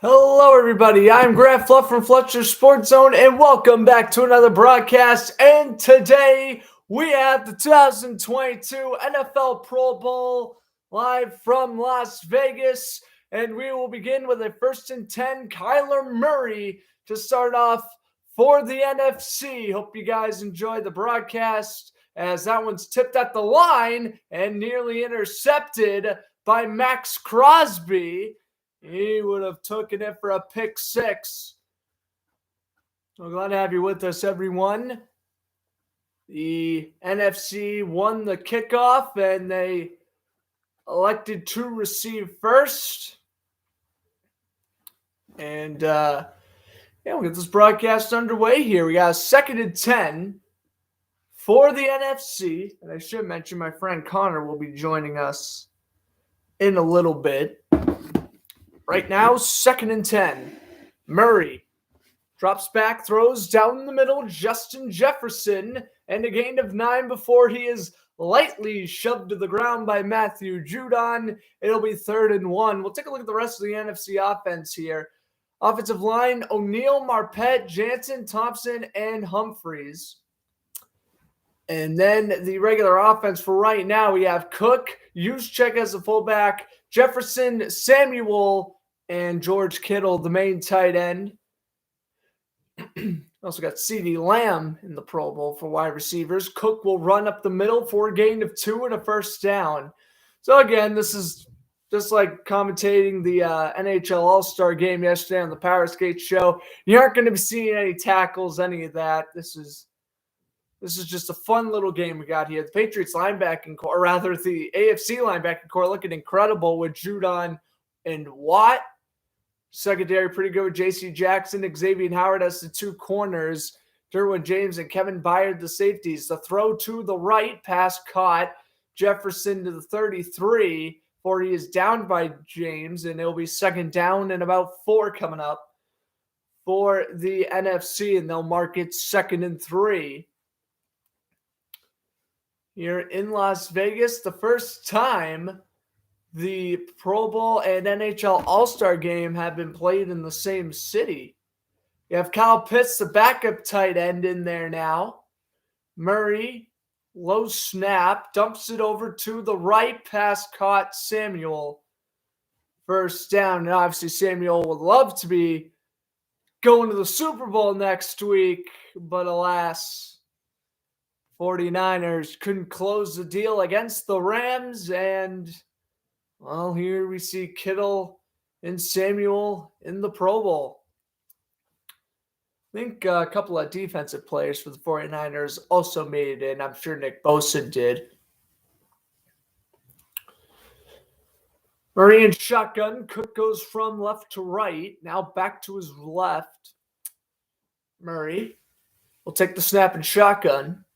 Hello, everybody. I'm Grant Fluff from Fletcher Sports Zone, and welcome back to another broadcast. And today we have the 2022 NFL Pro Bowl live from Las Vegas, and we will begin with a 1st and 10 Kyler Murray to start off for the NFC. Hope you guys enjoy the broadcast, as that one's tipped at the line and nearly intercepted by Max Crosby. He would have taken it for a pick six. So glad to have you with us, everyone. The NFC won the kickoff, and they elected to receive first. And we'll get this broadcast underway here. We got a 2nd and 10 for the NFC. And I should mention my friend Connor will be joining us in a little bit. Right now, 2nd and 10. Murray drops back, throws down the middle. Justin Jefferson, and a gain of 9 before he is lightly shoved to the ground by Matthew Judon. It'll be 3rd and 1. We'll take a look at the rest of the NFC offense here. Offensive line, O'Neal, Marpet, Jansen, Thompson, and Humphreys. And then the regular offense for right now, we have Cook, Juszczyk as a fullback, Jefferson, Samuel, and George Kittle, the main tight end. Also got CeeDee Lamb in the Pro Bowl for wide receivers. Cook will run up the middle for a gain of 2 and a first down. So again, this is just like commentating the NHL All-Star game yesterday on the Power Skate show. You aren't going to be seeing any tackles, any of that. This is just a fun little game we got here. The Patriots linebacking core, or rather the AFC linebacking core, looking incredible with Judon and Watt. Secondary pretty good with J.C. Jackson, Xavier Howard as the 2 corners, Derwin James and Kevin Byard the safeties. The throw to the right, pass caught. Jefferson to the 33, for he is down by James, and it'll be 2nd down and about 4 coming up for the NFC, and they'll mark it 2nd and 3. Here in Las Vegas, the first time the Pro Bowl and NHL All-Star game have been played in the same city. You have Kyle Pitts, the backup tight end, in there now. Murray, low snap, dumps it over to the right, pass caught Samuel. 1st down, and obviously Samuel would love to be going to the Super Bowl next week, but alas, 49ers couldn't close the deal against the Rams, and well, here we see Kittle and Samuel in the Pro Bowl. I think a couple of defensive players for the 49ers also made it in. I'm sure Nick Bosa did. Murray in shotgun. Cook goes from left to right. Now back to his left. Murray will take the snap and shotgun.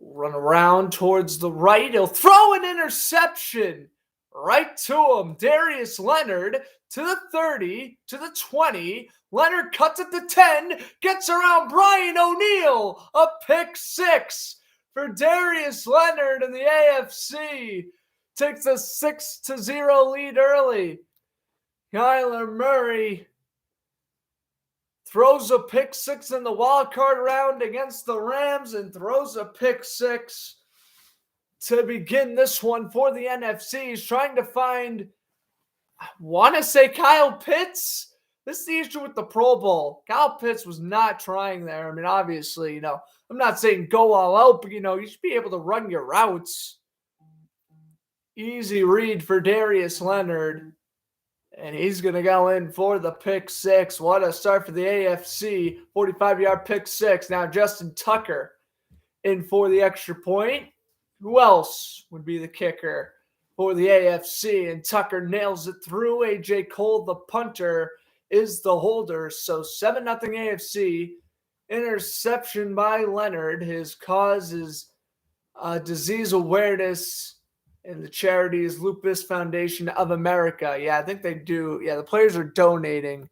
Run around towards the right. He'll throw an interception right to him. Darius Leonard to the 30, to the 20. Leonard cuts at the 10, gets around Brian O'Neal. A pick 6 for Darius Leonard, and the AFC takes a 6-0 lead early. Kyler Murray throws a pick 6 in the wild card round against the Rams and throws a pick 6 to begin this one for the NFC. He's trying to find, I want to say, Kyle Pitts. This is the issue with the Pro Bowl. Kyle Pitts was not trying there. I mean, obviously, I'm not saying go all out, but, you should be able to run your routes. Easy read for Darius Leonard. And he's going to go in for the pick 6. What a start for the AFC. 45-yard pick 6. Now Justin Tucker in for the extra point. Who else would be the kicker for the AFC? And Tucker nails it through. A.J. Cole, the punter, is the holder. So 7-0 AFC. Interception by Leonard. His cause is disease awareness, and the charity is Lupus Foundation of America. Yeah, I think they do. Yeah, the players are donating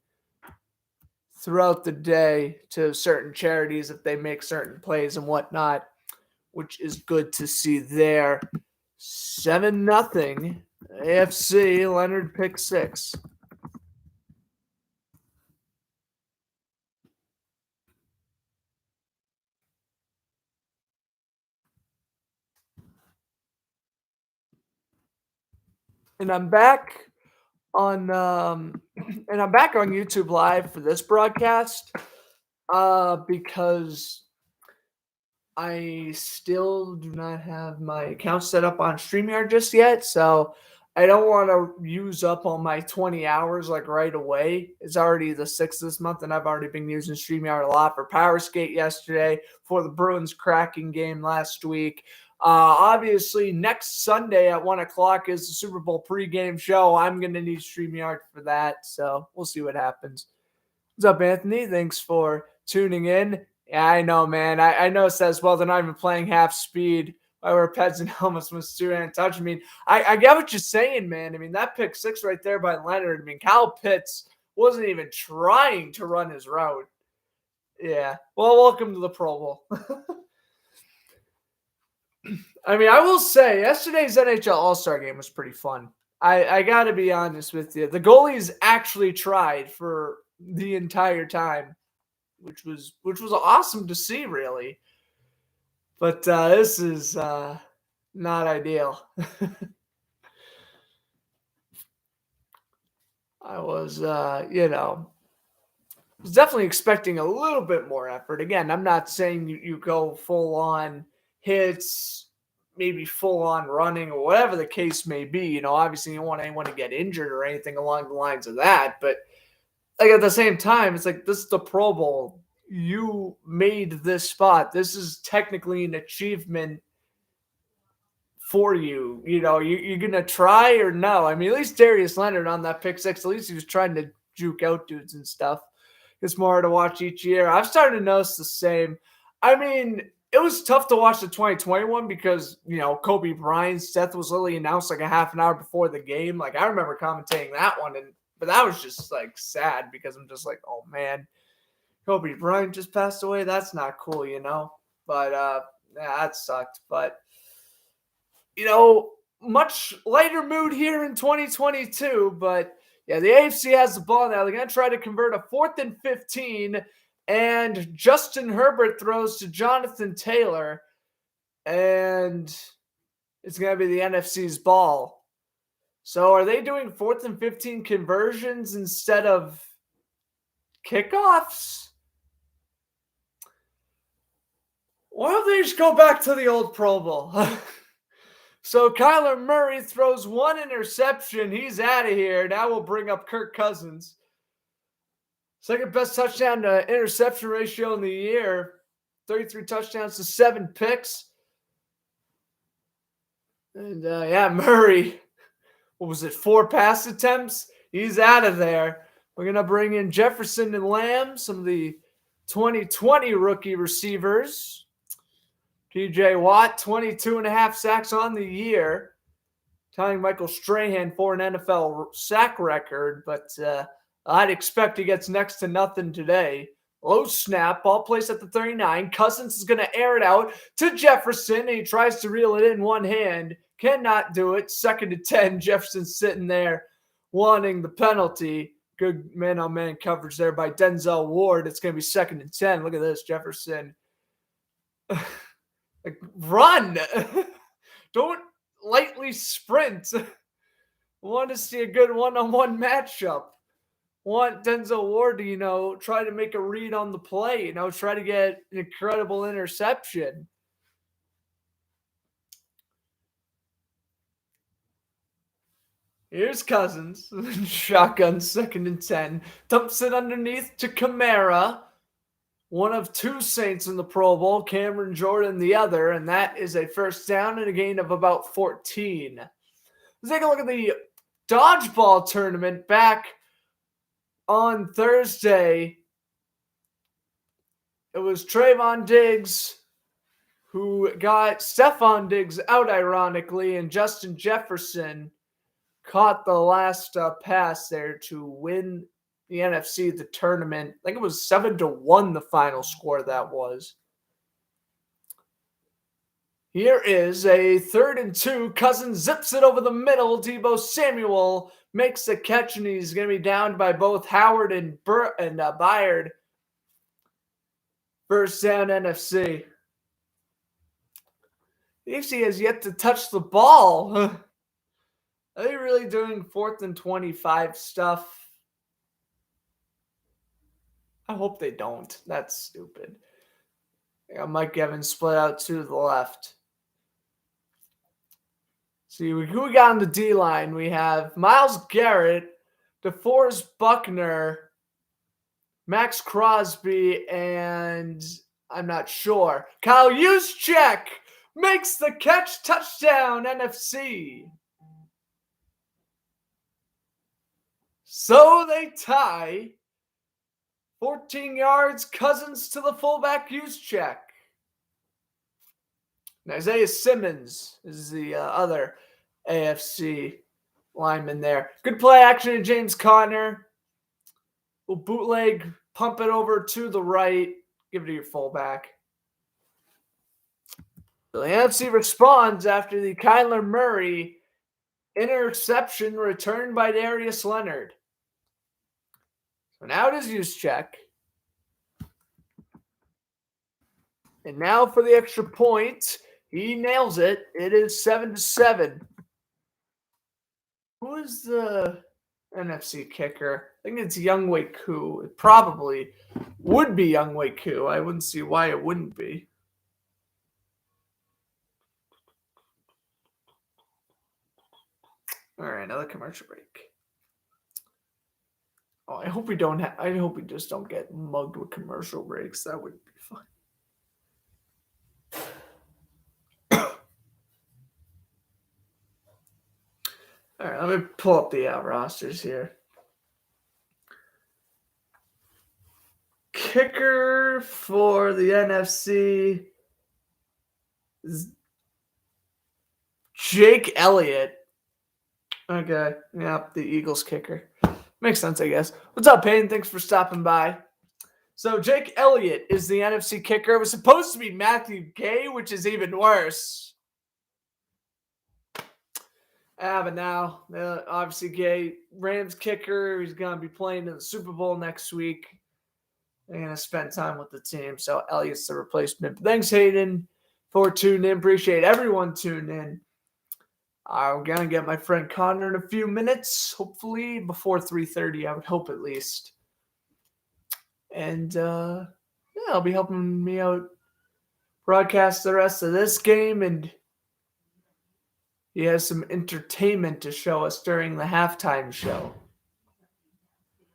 throughout the day to certain charities if they make certain plays and whatnot, which is good to see there. 7-0 AFC. Leonard pick 6. and I'm back on YouTube Live for this broadcast because I still do not have my account set up on StreamYard just yet, so I don't want to use up all my 20 hours like right away. It's already the 6th this month, and I've already been using StreamYard a lot for Power Skate yesterday, for the Bruins Kraken game last week. Obviously, next Sunday at 1 o'clock is the Super Bowl pregame show. I'm going to need StreamYard for that, so we'll see what happens. What's up, Anthony? Thanks for tuning in. Yeah, I know, man. I know it says, well, they're not even playing half speed. Why were Peds and helmets with Student touch? I mean, I get what you're saying, man. I mean, that pick six right there by Leonard. I mean, Kyle Pitts wasn't even trying to run his route. Yeah. Well, welcome to the Pro Bowl. I mean, I will say yesterday's NHL All-Star game was pretty fun. I got to be honest with you. The goalies actually tried for the entire time, which was awesome to see, really. But this is not ideal. I was, was definitely expecting a little bit more effort. Again, I'm not saying you go full on hits, maybe full on running or whatever the case may be. You know, obviously you don't want anyone to get injured or anything along the lines of that. But like at the same time, it's like this is the Pro Bowl. You made this spot. This is technically an achievement for you. You know, you're going to try or no? I mean, at least Darius Leonard on that pick six, at least he was trying to juke out dudes and stuff. It's more to watch each year. I've started to notice the same. I mean, it was tough to watch the 2021 because, you know, Kobe Bryant's death was literally announced like a half an hour before the game. Like, I remember commentating that one, but that was just like sad because I'm just like, oh man, Kobe Bryant just passed away. That's not cool, you know? But yeah, that sucked. But, you know, much lighter mood here in 2022. But yeah, the AFC has the ball now. They're going to try to convert a 4th and 15. And Justin Herbert throws to Jonathan Taylor. And it's going to be the NFC's ball. So are they doing 4th and 15 conversions instead of kickoffs? Why don't they just go back to the old Pro Bowl? So Kyler Murray throws one interception. He's out of here. Now we'll bring up Kirk Cousins. Second best touchdown to interception ratio in the year. 33 touchdowns to 7 picks. And yeah, Murray, what was it, 4 pass attempts? He's out of there. We're going to bring in Jefferson and Lamb, some of the 2020 rookie receivers. TJ Watt, 22.5 sacks on the year, tying Michael Strahan for an NFL sack record, but I'd expect he gets next to nothing today. Low snap, ball placed at the 39. Cousins is going to air it out to Jefferson, and he tries to reel it in one hand. Cannot do it. 2nd and 10. Jefferson sitting there wanting the penalty. Good man-on-man coverage there by Denzel Ward. It's going to be 2nd and 10. Look at this, Jefferson. Like, run. Don't lightly sprint. Want to see a good one-on-one matchup. Want Denzel Ward to, you know, try to make a read on the play, you know, try to get an incredible interception. Here's Cousins. Shotgun, 2nd and 10. Dumps it underneath to Kamara. One of 2 Saints in the Pro Bowl, Cameron Jordan the other, and that is a first down and a gain of about 14. Let's take a look at the dodgeball tournament back on Thursday. It was Trayvon Diggs who got Stephon Diggs out, ironically, and Justin Jefferson caught the last pass there to win the NFC, the tournament. I think it was 7-1 the final score that was. Here is a 3rd and 2. Cousins zips it over the middle. Deebo Samuel makes the catch, and he's going to be downed by both Howard and Byard. First down, NFC. The NFC has yet to touch the ball. Are they really doing 4th and 25 stuff? I hope they don't. That's stupid. Mike Evans split out to the left. See, who we got on the D line? We have Myles Garrett, DeForest Buckner, Max Crosby, and I'm not sure. Kyle Juszczyk makes the catch, touchdown, NFC. So they tie. 14 yards, Cousins to the fullback, Juszczyk. And Isaiah Simmons is the other AFC lineman there. Good play action to James Conner. We'll bootleg, pump it over to the right, give it to your fullback. So the NFC responds after the Kyler Murray interception returned by Darius Leonard. So now it is Juszczyk. And now for the extra point. He nails it. It is 7-7. Who is the NFC kicker? I think it's Younghoe Koo. It probably would be Younghoe Koo. I wouldn't see why it wouldn't be. All right, another commercial break. Oh, I hope we don't. I hope we just don't get mugged with commercial breaks. That would be fun. All right, let me pull up the rosters here. Kicker for the NFC is Jake Elliott. Okay, yeah, the Eagles kicker. Makes sense, I guess. What's up, Payne? Thanks for stopping by. So Jake Elliott is the NFC kicker. It was supposed to be Matthew Gay, which is even worse. But now, obviously, Gay, Rams kicker. He's going to be playing in the Super Bowl next week. They're going to spend time with the team. So Elliott's the replacement. But thanks, Hayden, for tuning in. Appreciate everyone tuning in. I'm going to get my friend Connor in a few minutes, hopefully before 3:30, I would hope at least. And, I'll be helping me out broadcast the rest of this game, and he has some entertainment to show us during the halftime show,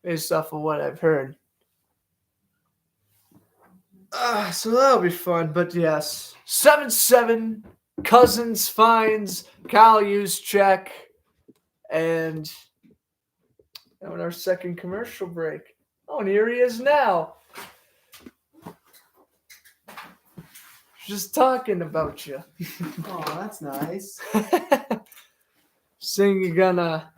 based off of what I've heard. So that'll be fun, but yes. 7-7, Cousins finds Kyle Juszczyk, and on our second commercial break. Oh, and here he is now. Just talking about you. Oh, that's nice. Saying you're gonna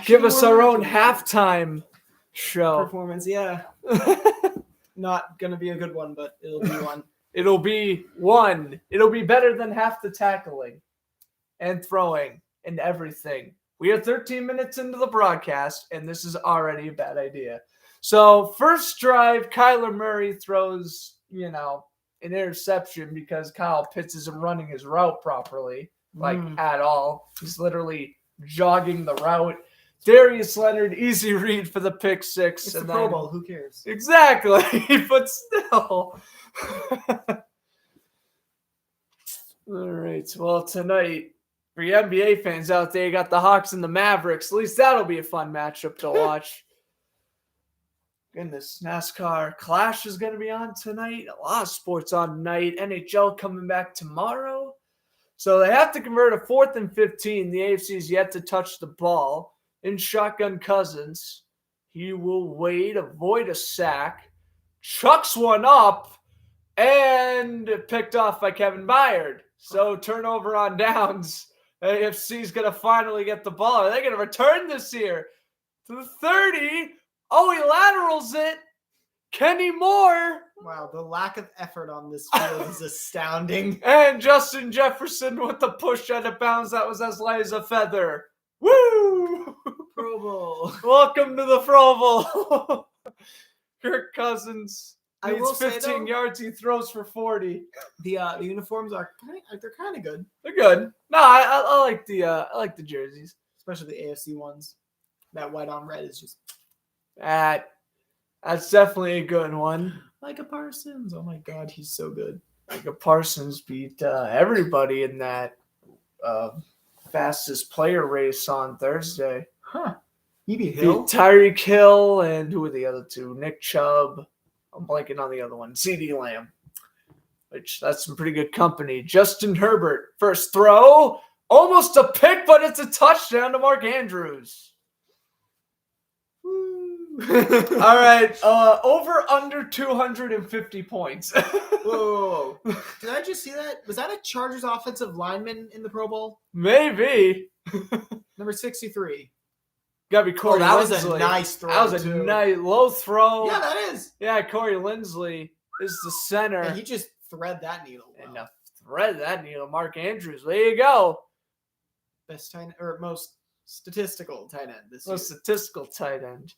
give us our own halftime show. Performance, yeah. Not gonna be a good one, but it'll be one. It'll be one. It'll be better than half the tackling and throwing and everything. We are 13 minutes into the broadcast, and this is already a bad idea. So, first drive, Kyler Murray throws, an interception because Kyle Pitts isn't running his route properly, at all. He's literally jogging the route. Darius Leonard, easy read for the pick six. It's the Pro Bowl. Who cares? Exactly, but still. All right. Well, tonight, for you NBA fans out there, you got the Hawks and the Mavericks. At least that'll be a fun matchup to watch. Goodness, NASCAR Clash is going to be on tonight. A lot of sports on tonight. NHL coming back tomorrow. So they have to convert a 4th and 15. The AFC is yet to touch the ball. In shotgun Cousins, he will wait, avoid a sack, chucks one up, and picked off by Kevin Byard. So turnover on downs. AFC is going to finally get the ball. Are they going to return this here to the 30? Oh, he laterals it. Kenny Moore. Wow, the lack of effort on this field is astounding. And Justin Jefferson with the push out of bounds. That was as light as a feather. Woo! Pro Bowl. Welcome to the Pro Bowl. Kirk Cousins I needs will 15 say, though, yards. He throws for 40. The uniforms they're kind of good. They're good. No, I like the jerseys. especially the AFC ones. That white on red is just That's definitely a good one. Micah Parsons. Oh my God, he's so good. Micah Parsons beat everybody in that fastest player race on Thursday. Huh. He beat Hill. Beat Tyreek Hill and who were the other two? Nick Chubb. I'm blanking on the other one. CeeDee Lamb. Which, that's some pretty good company. Justin Herbert, first throw. Almost a pick, but it's a touchdown to Mark Andrews. All right. Over under 250 points. Whoa. Did I just see that? Was that a Chargers offensive lineman in the Pro Bowl? Maybe. Number 63. Gotta be Corey that Linsley. was a nice throw. That was a nice low throw. Yeah, that is. Yeah, Corey Linsley is the center. And he just thread that needle. And thread that needle. Mark Andrews. There you go. Best tight end, or most statistical tight end this year. Most statistical tight end.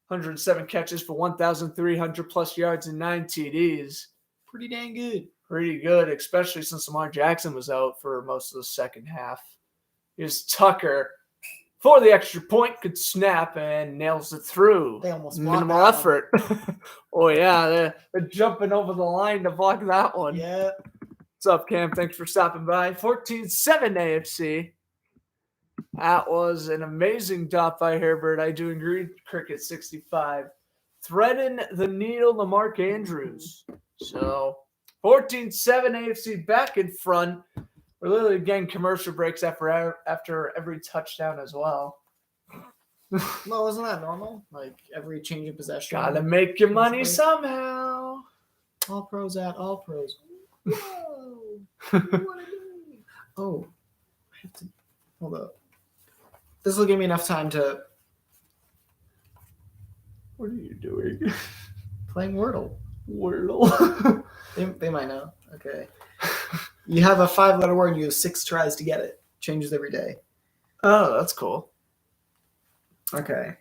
107 catches for 1,300 plus yards and 9 TDs. Pretty dang good. Pretty good, especially since Lamar Jackson was out for most of the second half. Here's Tucker for the extra point, could snap and nails it through. They almost minimal effort. Oh yeah, they're jumping over the line to block that one. Yeah. What's up, Cam? Thanks for stopping by. 14-7 AFC. That was an amazing dot by Herbert. I do agree. Cricket 65. Threading the needle to Mark Andrews. So 14-7 AFC back in front. We're literally getting commercial breaks after every touchdown as well. Well, isn't that normal? Like every change of possession. Gotta make your money somehow. All pros at all pros. Whoa. What a day. Oh, I have to hold up. This will give me enough time to. What are you doing? Playing Wordle. Wordle. They might know. Okay. You have a 5-letter word and you have 6 tries to get it. Changes every day. Oh, that's cool. Okay.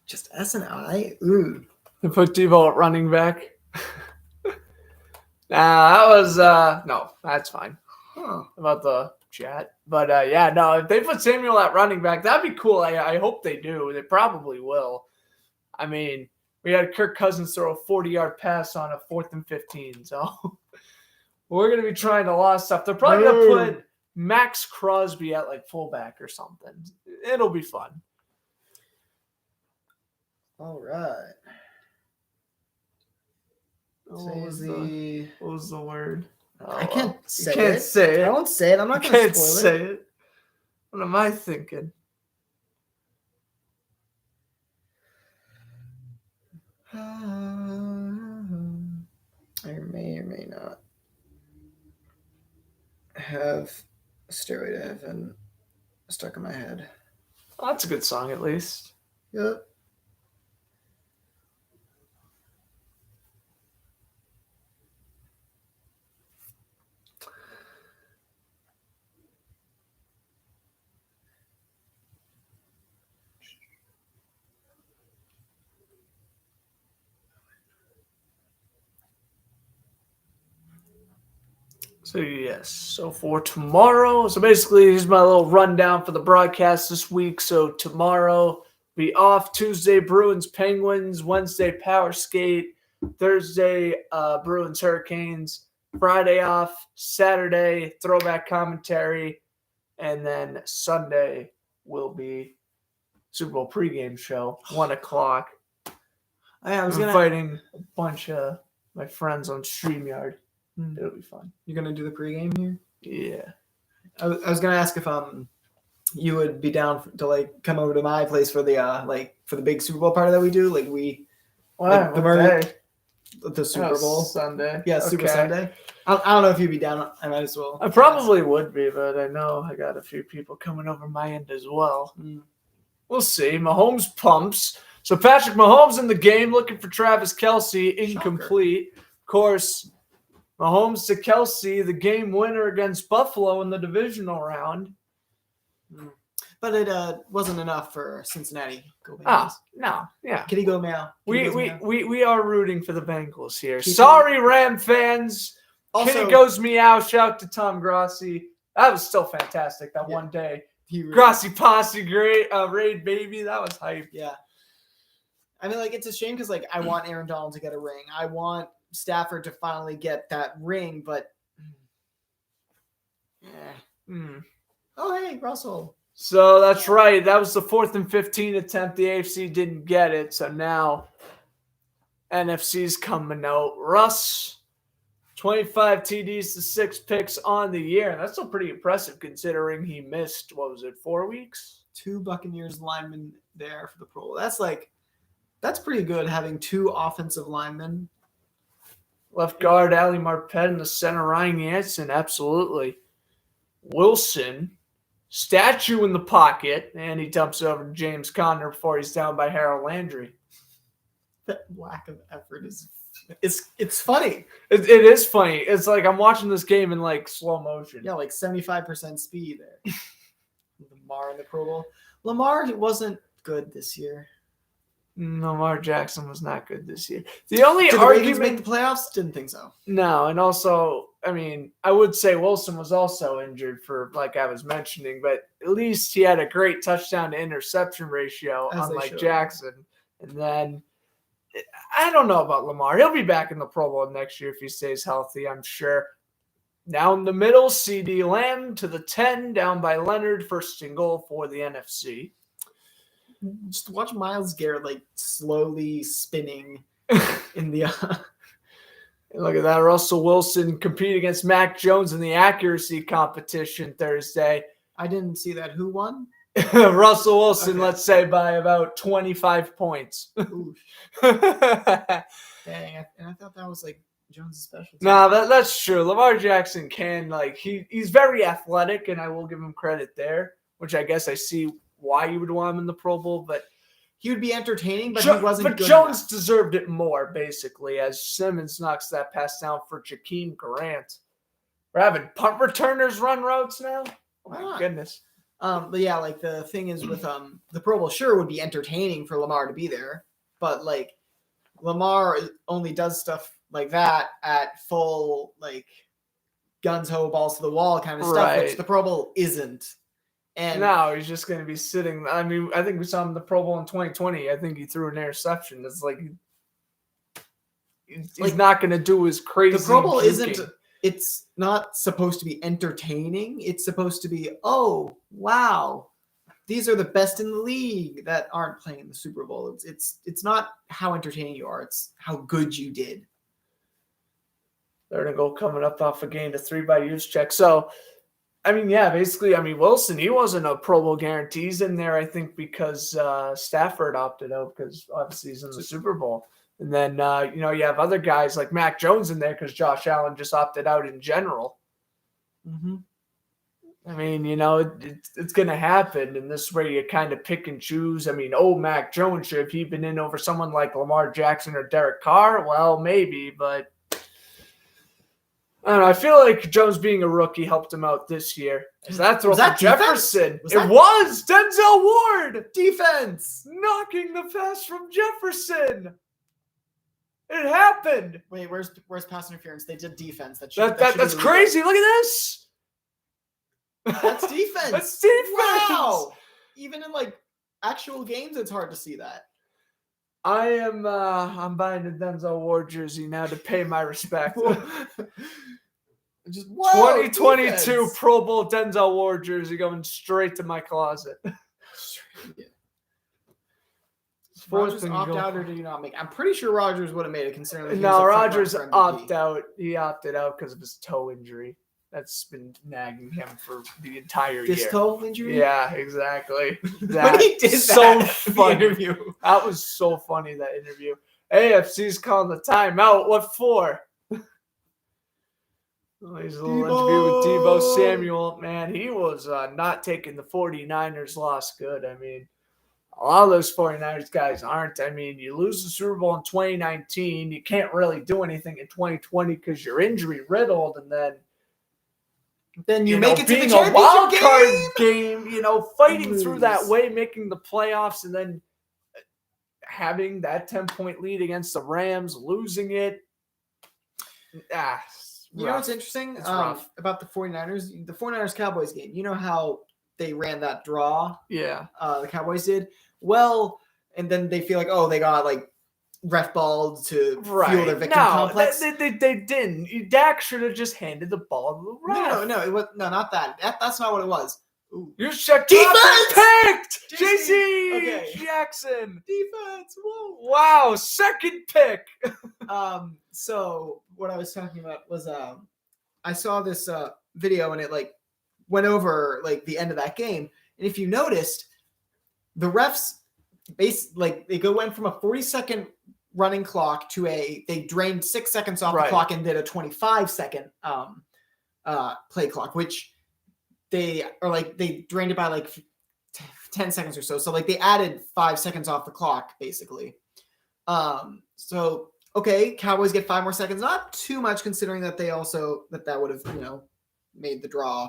Just S and I? Ooh. They put Devo at running back. That was no, that's fine. Huh. About the chat. But yeah, no, if they put Samuel at running back, that'd be cool. I hope they do. They probably will. I mean, we had Kirk Cousins throw a 40-yard pass on a 4th and 15, so we're gonna be trying a lot of stuff. They're probably gonna put Max Crosby at like fullback or something. It'll be fun. All right. What was the word? Oh, I can't say it. You can't say it. I won't say it. I'm not going to spoil it. What am I thinking? I may or may not have a Stairway to Heaven stuck in my head. Oh, that's a good song, at least. Yep. So, yes. So, for tomorrow, so basically, here's my little rundown for the broadcast this week. So, tomorrow, be off. Tuesday, Bruins, Penguins. Wednesday, Power Skate. Thursday, Bruins, Hurricanes. Friday off. Saturday, throwback commentary. And then Sunday will be Super Bowl pregame show, 1 o'clock. I'm inviting a bunch of my friends on StreamYard. It'll be fun. You're gonna do the pregame here? Yeah. I was gonna ask if you would be down to like come over to my place for the for the big Super Bowl party that we do. Like the Super Bowl Sunday. Yeah, Super Sunday. I don't know if you'd be down. I might as well. I probably would be, but I know I got a few people coming over my end as well. We'll see. Mahomes pumps. So Patrick Mahomes in the game, looking for Travis Kelce, incomplete. Shocker. Of course, Mahomes to Kelce, the game winner against Buffalo in the divisional round. But it wasn't enough for Cincinnati. No, yeah. Kitty go meow. We are rooting for the Bengals here. Sorry, Ram fans. Also, Kitty goes meow. Shout out to Tom Grossi. That was still fantastic. That one day Grassy Posse, great raid baby. That was hype. Yeah. I mean, like, it's a shame because, like, I want Aaron Donald to get a ring. I want Stafford to finally get that ring, but Oh, hey, Russell. So that's right. That was the 4th and 15 attempt. The AFC didn't get it. So now NFC's coming out. Russ, 25 TDs to 6 picks on the year. And that's still pretty impressive considering he missed, 4 weeks? 2 Buccaneers linemen there for the Pro Bowl. That's pretty good having 2 offensive linemen. Left guard, Ali Marpet, and the center, Ryan Jansen. Absolutely. Wilson, statue in the pocket, and he dumps it over to James Conner before he's down by Harold Landry. That lack of effort is it's funny. It is funny. It's like I'm watching this game in like slow motion. Yeah, like 75% speed there. Lamar in the Pro Bowl. Lamar wasn't good this year. Lamar Jackson was not good this year. The only Did argument the Ravens make the playoffs? Didn't think so. No, and also, I mean, I would say Wilson was also injured for, like I was mentioning, but at least he had a great touchdown to interception ratio, unlike Jackson. And then I don't know about Lamar. He'll be back in the Pro Bowl next year if he stays healthy, I'm sure. Down the middle, CD Lamb to the 10, down by Leonard, first and goal for the NFC. Just watch Myles Garrett like slowly spinning in the. Look at that. Russell Wilson compete against Mac Jones in the accuracy competition Thursday. I didn't see that. Who won? Russell Wilson, let's say by about 25 points. Dang, and I thought that was like Jones' specialty. No, that's true. Lamar Jackson can, like, he's very athletic, and I will give him credit there, which I guess I see why you would want him in the Pro Bowl, but he would be entertaining, but he wasn't good. But Jones enough. Deserved it more, basically, as Simmons knocks that pass down for Jakeem Grant. We're having punt returners run routes now? Oh, my goodness. But yeah, like, the thing is with the Pro Bowl, sure, would be entertaining for Lamar to be there, but, like, Lamar only does stuff like that at full, like, guns, ho, balls to the wall kind of stuff, which the Pro Bowl isn't. And now he's just going to be sitting. I mean, I think we saw him in the Pro Bowl in 2020. I think he threw an interception. It's like he's not going to do his crazy. The Pro Bowl isn't. It's not supposed to be entertaining. It's supposed to be, oh wow, these are the best in the league that aren't playing in the Super Bowl. It's not how entertaining you are. It's how good you did. They're going to go coming up off a gain to 3 by use check. So. I mean, yeah, basically, Wilson, he wasn't a Pro Bowl guarantee. He's in there, I think, because Stafford opted out because obviously he's in the Super Bowl. And then, you have other guys like Mac Jones in there because Josh Allen just opted out in general. Mm-hmm. I mean, it's going to happen. And this is where you kind of pick and choose. I mean, Mac Jones, should have he been in over someone like Lamar Jackson or Derek Carr? Well, maybe, but I don't know. I feel like Jones being a rookie helped him out this year. Is that throw from Jefferson? It was Denzel Ward. Defense. Knocking the pass from Jefferson. It happened. Wait, where's pass interference? They did defense. That's crazy. Look at this. That's defense. That's defense. Wow. Even in like actual games, it's hard to see that. I'm buying a Denzel Ward jersey now to pay my respect. Just 2022 defense. Pro Bowl Denzel Ward jersey going straight to my closet. Rodgers opt out or did he not make? I'm pretty sure Rodgers would have made it considering. No, Rodgers opted out. He opted out because of his toe injury. That's been nagging him for the entire year. His toe injury? Yeah, exactly. When he did so that funny. interview. That was so funny, that interview. AFC's calling the timeout. What for? He's a little interview with Deebo Samuel. Man, he was not taking the 49ers loss good. I mean, a lot of those 49ers guys aren't. I mean, you lose the Super Bowl in 2019. You can't really do anything in 2020 because you're injury riddled. And then you make it to the being a wild card game, fighting through that way, making the playoffs, and then having that 10-point lead against the Rams, losing it. You know what's interesting about the 49ers? The 49ers-Cowboys game. You know how they ran that draw. Yeah. The Cowboys did. Well, and then they feel like, oh, they got like ref balled to fuel their victim complex. They didn't. Dak should have just handed the ball to the ref. No, it was not that. That's not what it was. Ooh. You checked defense picked. JC Jackson. Defense. Whoa. Wow, second pick. So what I was talking about was I saw this video and it like went over like the end of that game. And if you noticed, the refs they went from a 40-second running clock to they drained 6 seconds off the clock and did a 25-second play clock, which they drained it by like 10 seconds or so. So like they added 5 seconds off the clock basically. So okay, Cowboys get 5 more seconds. Not too much considering that they also that would have made the draw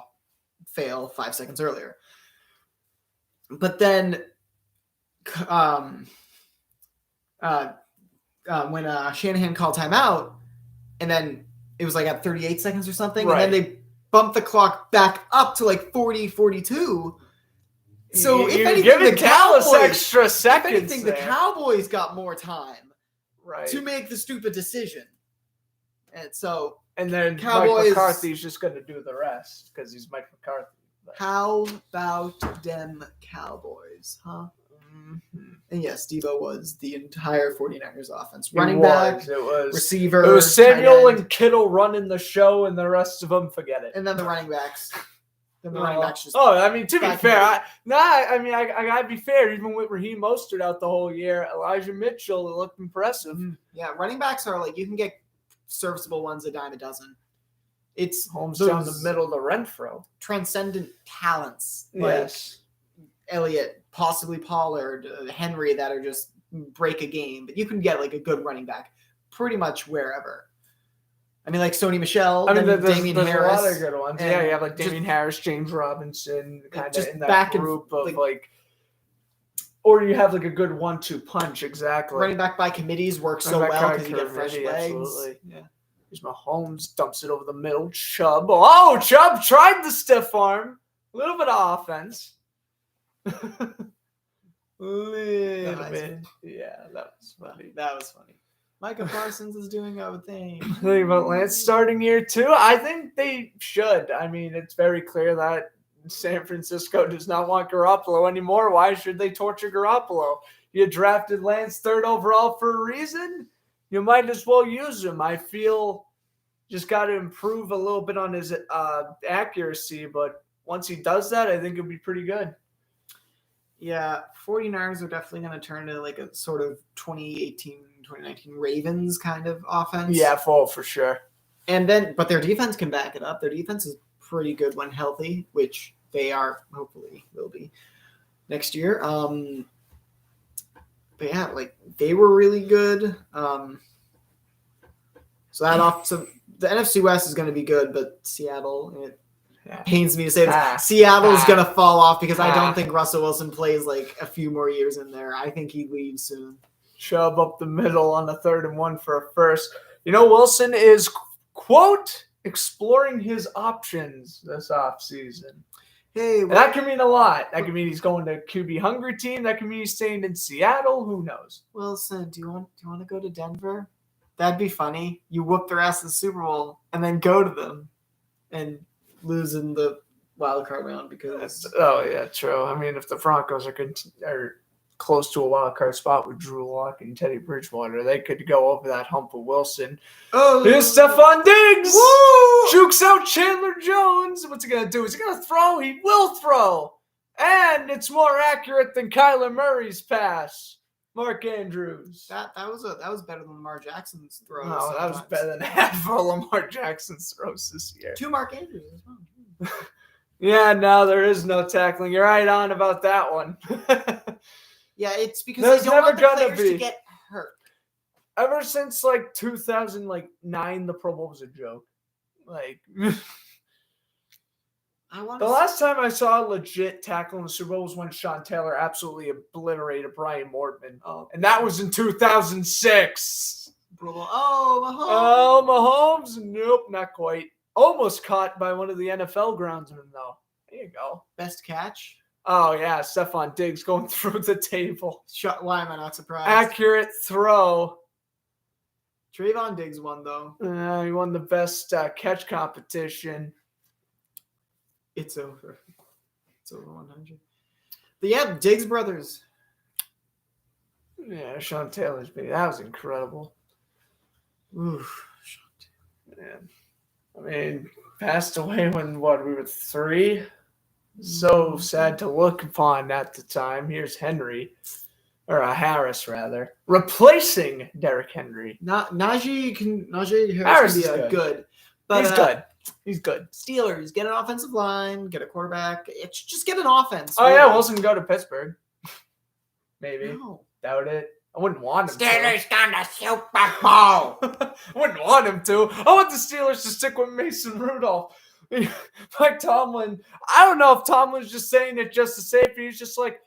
fail 5 seconds earlier. But then when Shanahan called timeout, and then it was like at 38 seconds or something, and then they bumped the clock back up to like 40, 42. So if anything, the Cowboys extra seconds. If anything, the Cowboys got more time right to make the stupid decision. And then Cowboys, Mike McCarthy's just going to do the rest because he's Mike McCarthy. But. How about them Cowboys, huh? Mm-hmm. And yes, Debo was the entire 49ers offense. Running back, it was receiver. It was Samuel and Kittle running the show, and the rest of them forget it. And then the running backs. Running backs just. Oh, I mean, to be fair, I gotta be fair. Even with Raheem Mostert out the whole year, Elijah Mitchell looked impressive. Yeah, running backs are like you can get serviceable ones a dime a dozen. It's Holmes down the middle of the Renfro. Transcendent talents. Yes. Like Elliott, possibly Pollard, Henry that are just break a game. But you can get like a good running back pretty much wherever. I mean, like Sony Michel, Damian Harris. A lot of good ones. Yeah, you have like Damian Harris, James Robinson, kind of in that back group of like, or you have like a good 1-2 punch. Exactly. Running back by committees works so well because you get fresh legs. Absolutely. Yeah. Here's Mahomes, dumps it over the middle. Chubb. Oh, Chubb tried the stiff arm. A little bit of offense. Little bit. Yeah, that was funny. That was funny. Micah Parsons is doing a thing. Think about Lance starting year 2. I think they should. I mean, it's very clear that San Francisco does not want Garoppolo anymore. Why should they torture Garoppolo? You drafted Lance 3rd overall for a reason. You might as well use him. I feel just got to improve a little bit on his accuracy, but once he does that, I think it'll be pretty good. Yeah, 49ers are definitely going to turn into like a sort of 2018, 2019 Ravens kind of offense. Yeah, for sure. But their defense can back it up. Their defense is pretty good when healthy, which they hopefully will be next year. But yeah, like they were really good. So the NFC West is going to be good, but Seattle, it pains me to say this. Seattle's going to fall off because I don't think Russell Wilson plays like a few more years in there. I think he leaves soon. Chubb up the middle on the 3rd and 1 for a first. Wilson is, quote, exploring his options this offseason. Hey, that can mean a lot. That can mean he's going to a QB hungry team. That can mean he's staying in Seattle. Who knows? Wilson, do you want to go to Denver? That'd be funny. You whoop their ass in the Super Bowl and then go to them and lose in the wild card round because. Oh yeah, true. I mean, if the Broncos are close to a wild card spot with Drew Lock and Teddy Bridgewater, they could go over that hump with Wilson. Oh, here's Stephon Diggs. Woo! Jukes out Chandler Jones. What's he gonna do? Is he gonna throw? He will throw, and it's more accurate than Kyler Murray's pass. Mark Andrews. That was better than Lamar Jackson's throws. No, that was better than half of Lamar Jackson's throws this year. 2 Mark Andrews as well. Yeah, no, there is no tackling. You're right on about that one. Yeah, it's because they don't want the players to get hurt. Ever since like 2009, the Pro Bowl was a joke. Like the last time I saw a legit tackle in the Super Bowl was when Sean Taylor absolutely obliterated Brian Mortman. And that was in 2006. Oh, Mahomes. Nope, not quite. Almost caught by one of the NFL groundsmen, though. There you go. Best catch. Oh, yeah. Stephon Diggs going through the table. Why am I not surprised? Accurate throw. Trayvon Diggs won, though. He won the best catch competition. It's over. It's over 100. But yeah, Diggs brothers. Yeah, Sean Taylor's baby. That was incredible. Oof. Man. I mean, passed away when, we were 3? So sad to look upon at the time. Here's Henry, or Harris, rather, replacing Derrick Henry. Najee Harris is can be good. But, He's good. Steelers, get an offensive line, get a quarterback. Just get an offense. Oh, yeah, Wilson go to Pittsburgh. Maybe. No. Doubt it. I wouldn't want him Steelers down the Super Bowl. I wouldn't want him to. I want the Steelers to stick with Mason Rudolph. Mike Tomlin, I don't know if Tomlin's just saying it just to say it, but he's just like,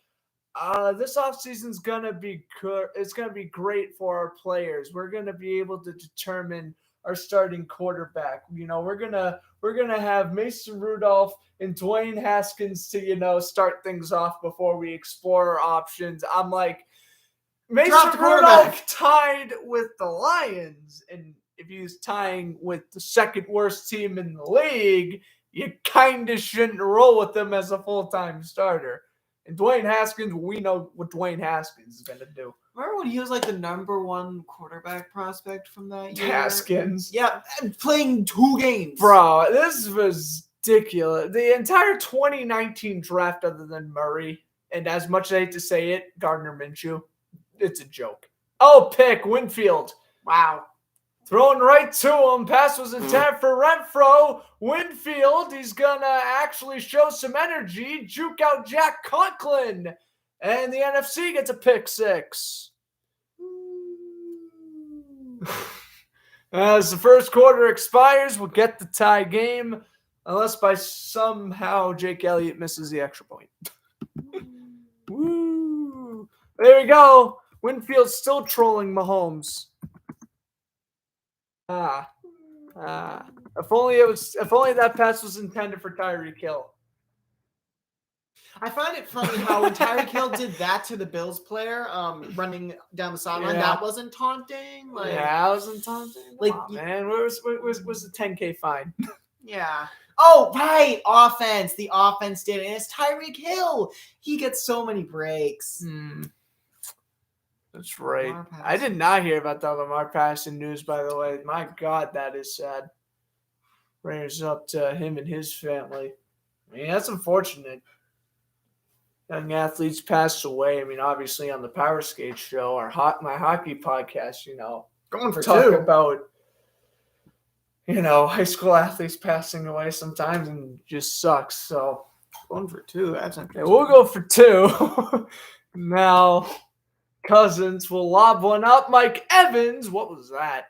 this offseason's going to be good. It's going to be great for our players. We're going to be able to determine our starting quarterback. We're going to have Mason Rudolph and Dwayne Haskins to, start things off before we explore our options. I'm like, Mason Rudolph tied with the Lions, and if he's tying with the second worst team in the league, you kind of shouldn't roll with him as a full-time starter. And Dwayne Haskins, we know what Dwayne Haskins is going to do. Remember when he was like the number 1 quarterback prospect from that year? Haskins. Yeah, playing 2 games. Bro, this was ridiculous. The entire 2019 draft, other than Murray, and as much as I hate to say it, Gardner Minshew, it's a joke. Oh, pick, Winfield. Wow. Thrown right to him. Pass was intended for Renfro. Winfield, he's going to actually show some energy. Juke out Jack Conklin. And the NFC gets a pick 6. As the first quarter expires, we'll get the tie game. Unless by somehow Jake Elliott misses the extra point. Woo! There we go. Winfield's still trolling Mahomes. If only that pass was intended for Tyreek Hill. I find it funny how when Tyreek Hill did that to the Bills player, running down the sideline, that wasn't taunting. That wasn't taunting. Man, where was the 10K fine? Yeah. Oh, right. Offense. The offense did it. And it's Tyreek Hill. He gets so many breaks. That's right. I did not hear about the Lamar passing news, by the way. My God, that is sad. Prayers up to him and his family. I mean, that's unfortunate. Young athletes pass away. I mean, obviously on the Power Skate show, my hockey podcast, going for talk 2 about, high school athletes passing away sometimes and just sucks. So going for 2. That's interesting. Yeah, we'll go for 2. Now, Cousins will lob one up. Mike Evans. What was that?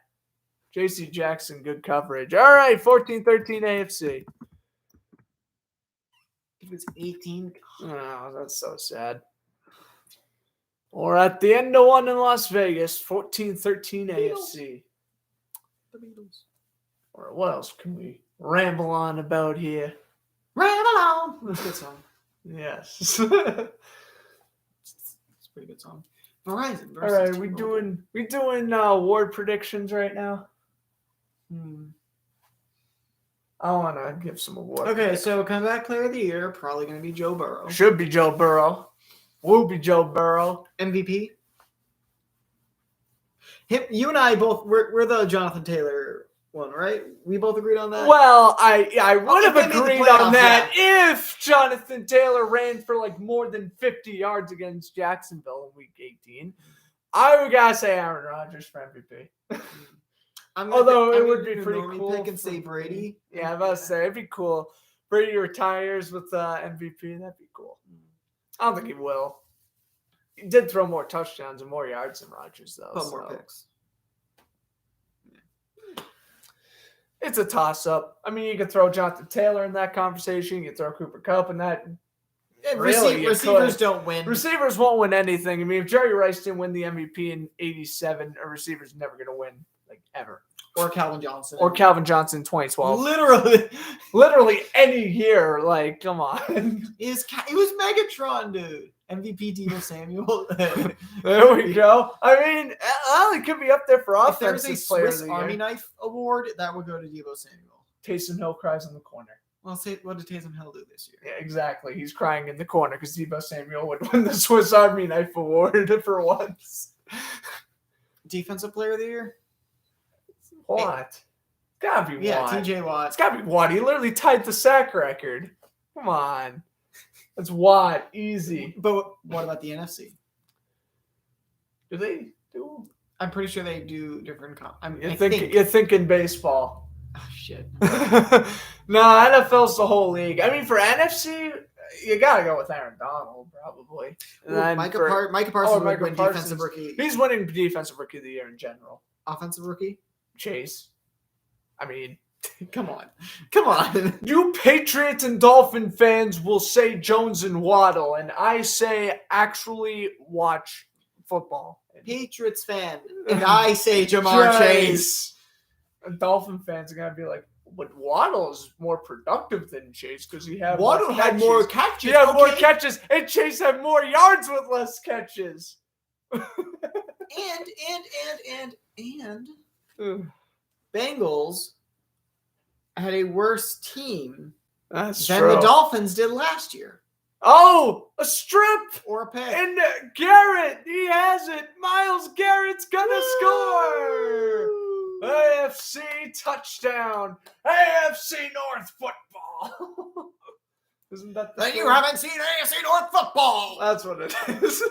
J.C. Jackson, good coverage. All right, 14-13 AFC. It was 18. Oh, that's so sad. We're at the end of one in Las Vegas, 14-13 AFC. The Beatles. Or what else can we ramble on about here? Ramble on. That's a good song. Yes. It's a pretty good song. Verizon. All right, we doing award predictions right now. I want to give some awards. Okay, so comeback player of the year, probably going to be Joe Burrow. Should be Joe Burrow. Will be Joe Burrow. MVP. You and I both, we're the Jonathan Taylor one, right? We both agreed on that? Well, I would have agreed on that if Jonathan Taylor ran for like more than 50 yards against Jacksonville in Week 18. I would gotta say Aaron Rodgers for MVP. Although it would be pretty cool. Pick and say Brady. Yeah, I was about to say it'd be cool. Brady retires with MVP. That'd be cool. I don't think he will. He did throw more touchdowns and more yards than Rodgers, though. But more picks. It's a toss-up. I mean, you could throw Jonathan Taylor in that conversation. You could throw Cooper Kupp in that. Receivers don't win. Receivers won't win anything. I mean, if Jerry Rice didn't win the MVP in '87, a receiver's never going to win, like, ever. Or Calvin Johnson. Or Calvin Johnson 2012. Literally any year. Like, come on. it was Megatron, dude. MVP Deebo Samuel. There we go. I mean, it could be up there for if there was offensive a player Swiss of the Army year. knife award, that would go to Deebo Samuel. Taysom Hill cries in the corner. Well, what did Taysom Hill do this year? Yeah, exactly. He's crying in the corner because Deebo Samuel would win the Swiss Army knife award for once. Defensive player of the year? What? It's gotta be Watt. TJ Watt. It's gotta be Watt. He literally tied the sack record. Come on. It's Watt. Easy. But what about the NFC? Do they do? I'm pretty sure they do different. You're thinking baseball. Oh, shit. No, NFL's the whole league. I mean, for NFC, you gotta go with Aaron Donald, probably. Micah Parsons would win defensive rookie. He's winning defensive rookie of the year in general. Offensive rookie? Chase. I mean, come on. You Patriots and Dolphin fans will say Jones and Waddle, and I say actually watch football. Patriots fan, and I say Jamar Chase. And Dolphin fans are gonna be like, but Waddle is more productive than Chase because Waddle had more catches. He had more catches, and Chase had more yards with less catches. And Bengals had a worse team than the Dolphins did last year. Oh, a strip or a pick. And Garrett, he has it. Myles Garrett's gonna score. AFC touchdown. AFC North football. Isn't that the Then you haven't seen AFC North football. That's what it is.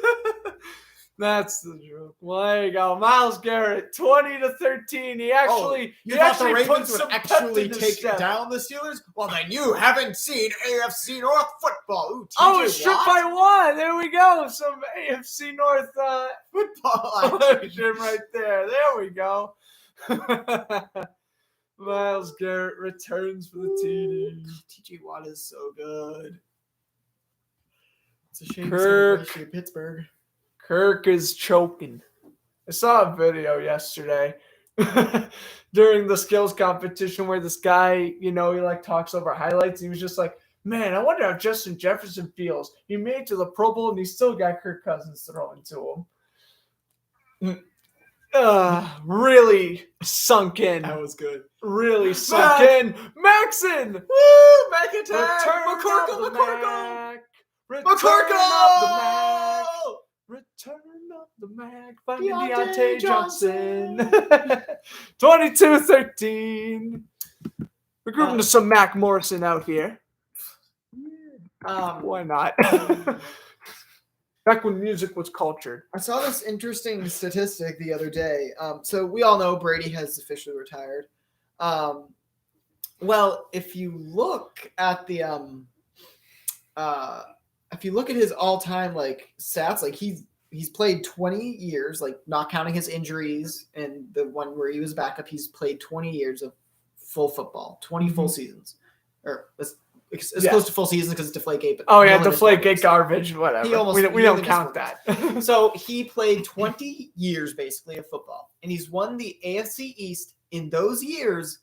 That's the joke. Well, there you go. Myles Garrett, 20-13. He actually, thought the Ravens would actually take down the Steelers? Well, then you haven't seen AFC North football. Ooh, it's stripped by one. There we go. Some AFC North football action right there. There we go. Myles Garrett returns for the TD. TJ Watt is so good. It's a shame Kirk. Pittsburgh. Kirk is choking. I saw a video yesterday during the skills competition where this guy, he talks over highlights. He was just like, man, I wonder how Justin Jefferson feels. He made it to the Pro Bowl and he still got Kirk Cousins throwing to him. Really sunk in. That was good. Really sunk in. Maxon! Woo! Mac attack! McCorkle! Return of the Mac. Finding Deontay Johnson. 22-13. We're grouping to some Mac Morrison out here. Why not? Back when music was cultured. I saw this interesting statistic the other day. So we all know Brady has officially retired. Well, if you look at the his all-time stats, he's played 20 years, not counting his injuries and the one where he was backup. He's played 20 years of full football, 20 full seasons, or as close to full seasons because it's Deflategate. But Deflategate garbage, whatever. We don't count that. So he played 20 years basically of football, and he's won the AFC East in those years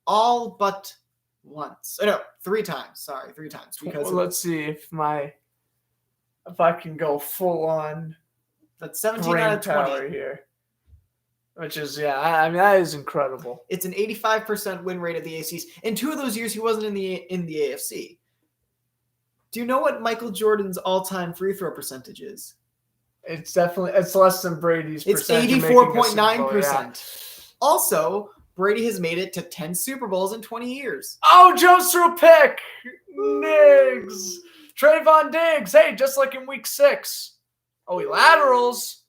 all but once. No, 3 times. Sorry, 3 times. Because let's see if I can go full on. That's 17 out of 20 here. Which is, that is incredible. It's an 85% win rate of the AFC. In 2 of those years, he wasn't in the AFC. Do you know what Michael Jordan's all-time free throw percentage is? It's less than Brady's. It's 84.9%. Also, Brady has made it to 10 Super Bowls in 20 years. Oh, Jones threw a pick. Diggs. Trayvon Diggs. Hey, just like in week 6. Oh, he laterals.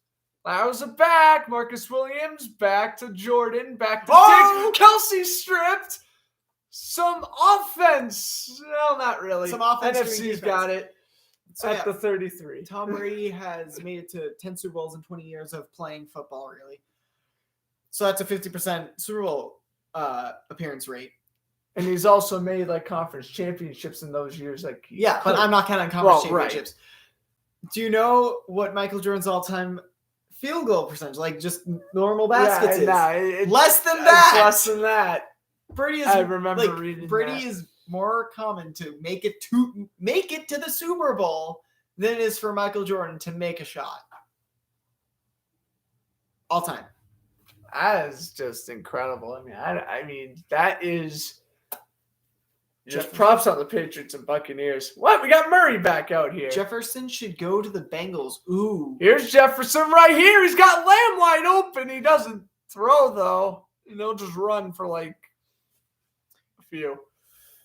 Laterals are back. Marcus Williams back to Jordan. Back to Diggs. Kelsey stripped. Some offense. No, not really. Some offense. NFC's got it at the 33. Tom Brady has made it to 10 Super Bowls in 20 years of playing football, really. So that's a 50% Super Bowl appearance rate. And he's also made conference championships in those years. But I'm not counting conference championships. Right. Do you know what Michael Jordan's all-time field goal percentage, like just normal baskets. It's less than that. It's less than that. Brady is. I remember like, reading Brady that. is more common to make it to the Super Bowl than it is for Michael Jordan to make a shot. All time. That is just incredible. I mean, that is just props on the Patriots and Buccaneers. What? We got Murray back out here. Jefferson should go to the Bengals. Ooh. Here's Jefferson right here. He's got Lamb wide open. He doesn't throw, though. And he'll just run for like a few.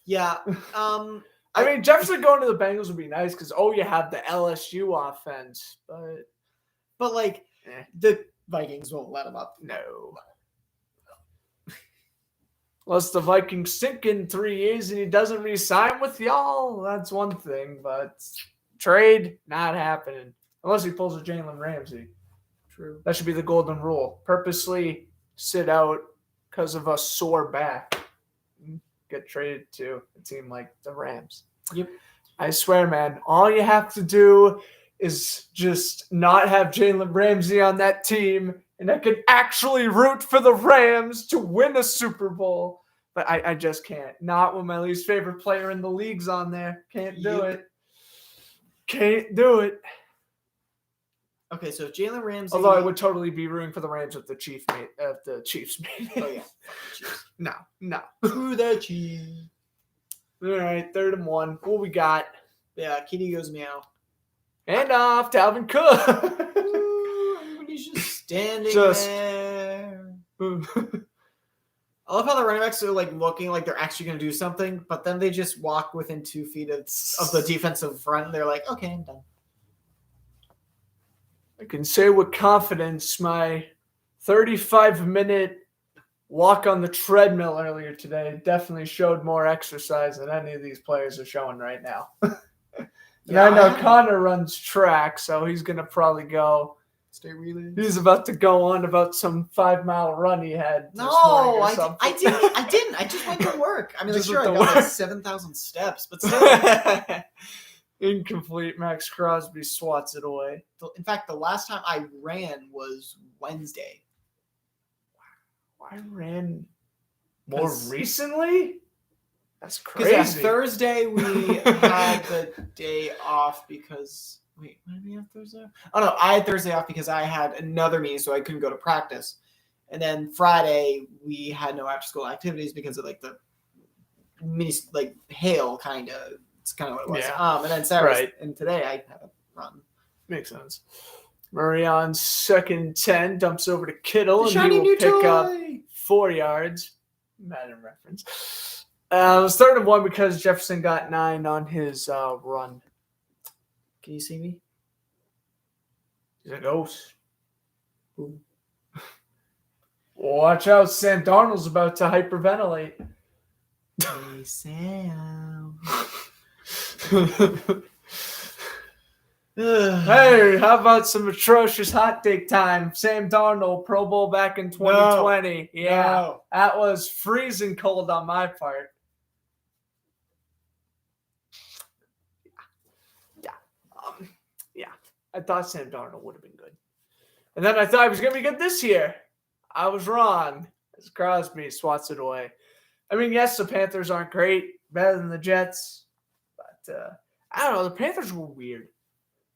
Yeah. I mean, Jefferson going to the Bengals would be nice because, you have the LSU offense. But like, the Vikings won't let him up. No. Unless the Vikings sink in 3 years and he doesn't re-sign with y'all, that's one thing. But trade, not happening. Unless he pulls a Jalen Ramsey. True. That should be the golden rule. Purposely sit out because of a sore back. Get traded to a team like the Rams. Yep. I swear, man, all you have to do is just not have Jalen Ramsey on that team, and I can actually root for the Rams to win a Super Bowl. But I just can't. Not when my least favorite player in the league's on there. Can't do it. Can't do it. Okay, so if Jalen Ramsey... Although I would totally be rooting for the Rams if the Chiefs made. Oh, yeah. No. To the Chiefs. All right, 3rd and 1. What we got? Yeah, Kitty goes meow. And off, Dalvin Cook. Everybody's just standing there. I love how the running backs are like looking like they're actually going to do something, but then they just walk within 2 feet of the defensive front. And they're like, okay, I'm done. I can say with confidence my 35-minute walk on the treadmill earlier today definitely showed more exercise than any of these players are showing right now. And I know Connor runs track, so he's going to probably go. State relay. He's about to go on about some 5-mile run he had. No, I didn't. I just went to work. I mean, like, sure, I got like 7,000 steps, but still. Incomplete. Max Crosby swats it away. In fact, the last time I ran was Wednesday. Wow. I ran more recently? That's crazy. Because Thursday we had the day off because... Wait, when did we have Thursday off? Oh, no, I had Thursday off because I had another meeting, so I couldn't go to practice. And then Friday, we had no after-school activities because of, like, the mini, like, hail, kind of. It's kind of what it was. Yeah. And then Saturday, and today I haven't run. Makes sense. Murray on 2nd and 10, dumps over to Kittle, The and he will pick toy. up 4 yards. Madden reference. It was 3rd and 1 because Jefferson got 9 on his run. Can you see me? He's a ghost. Ooh. Watch out, Sam Darnold's about to hyperventilate. Hey, Sam. Hey, how about some atrocious hot take time? Sam Darnold, Pro Bowl back in 2020. No. That was freezing cold on my part. I thought Sam Darnold would have been good. And then I thought he was going to be good this year. I was wrong. As Crosby swats it away. I mean, yes, the Panthers aren't great. Better than the Jets. But, I don't know. The Panthers were weird.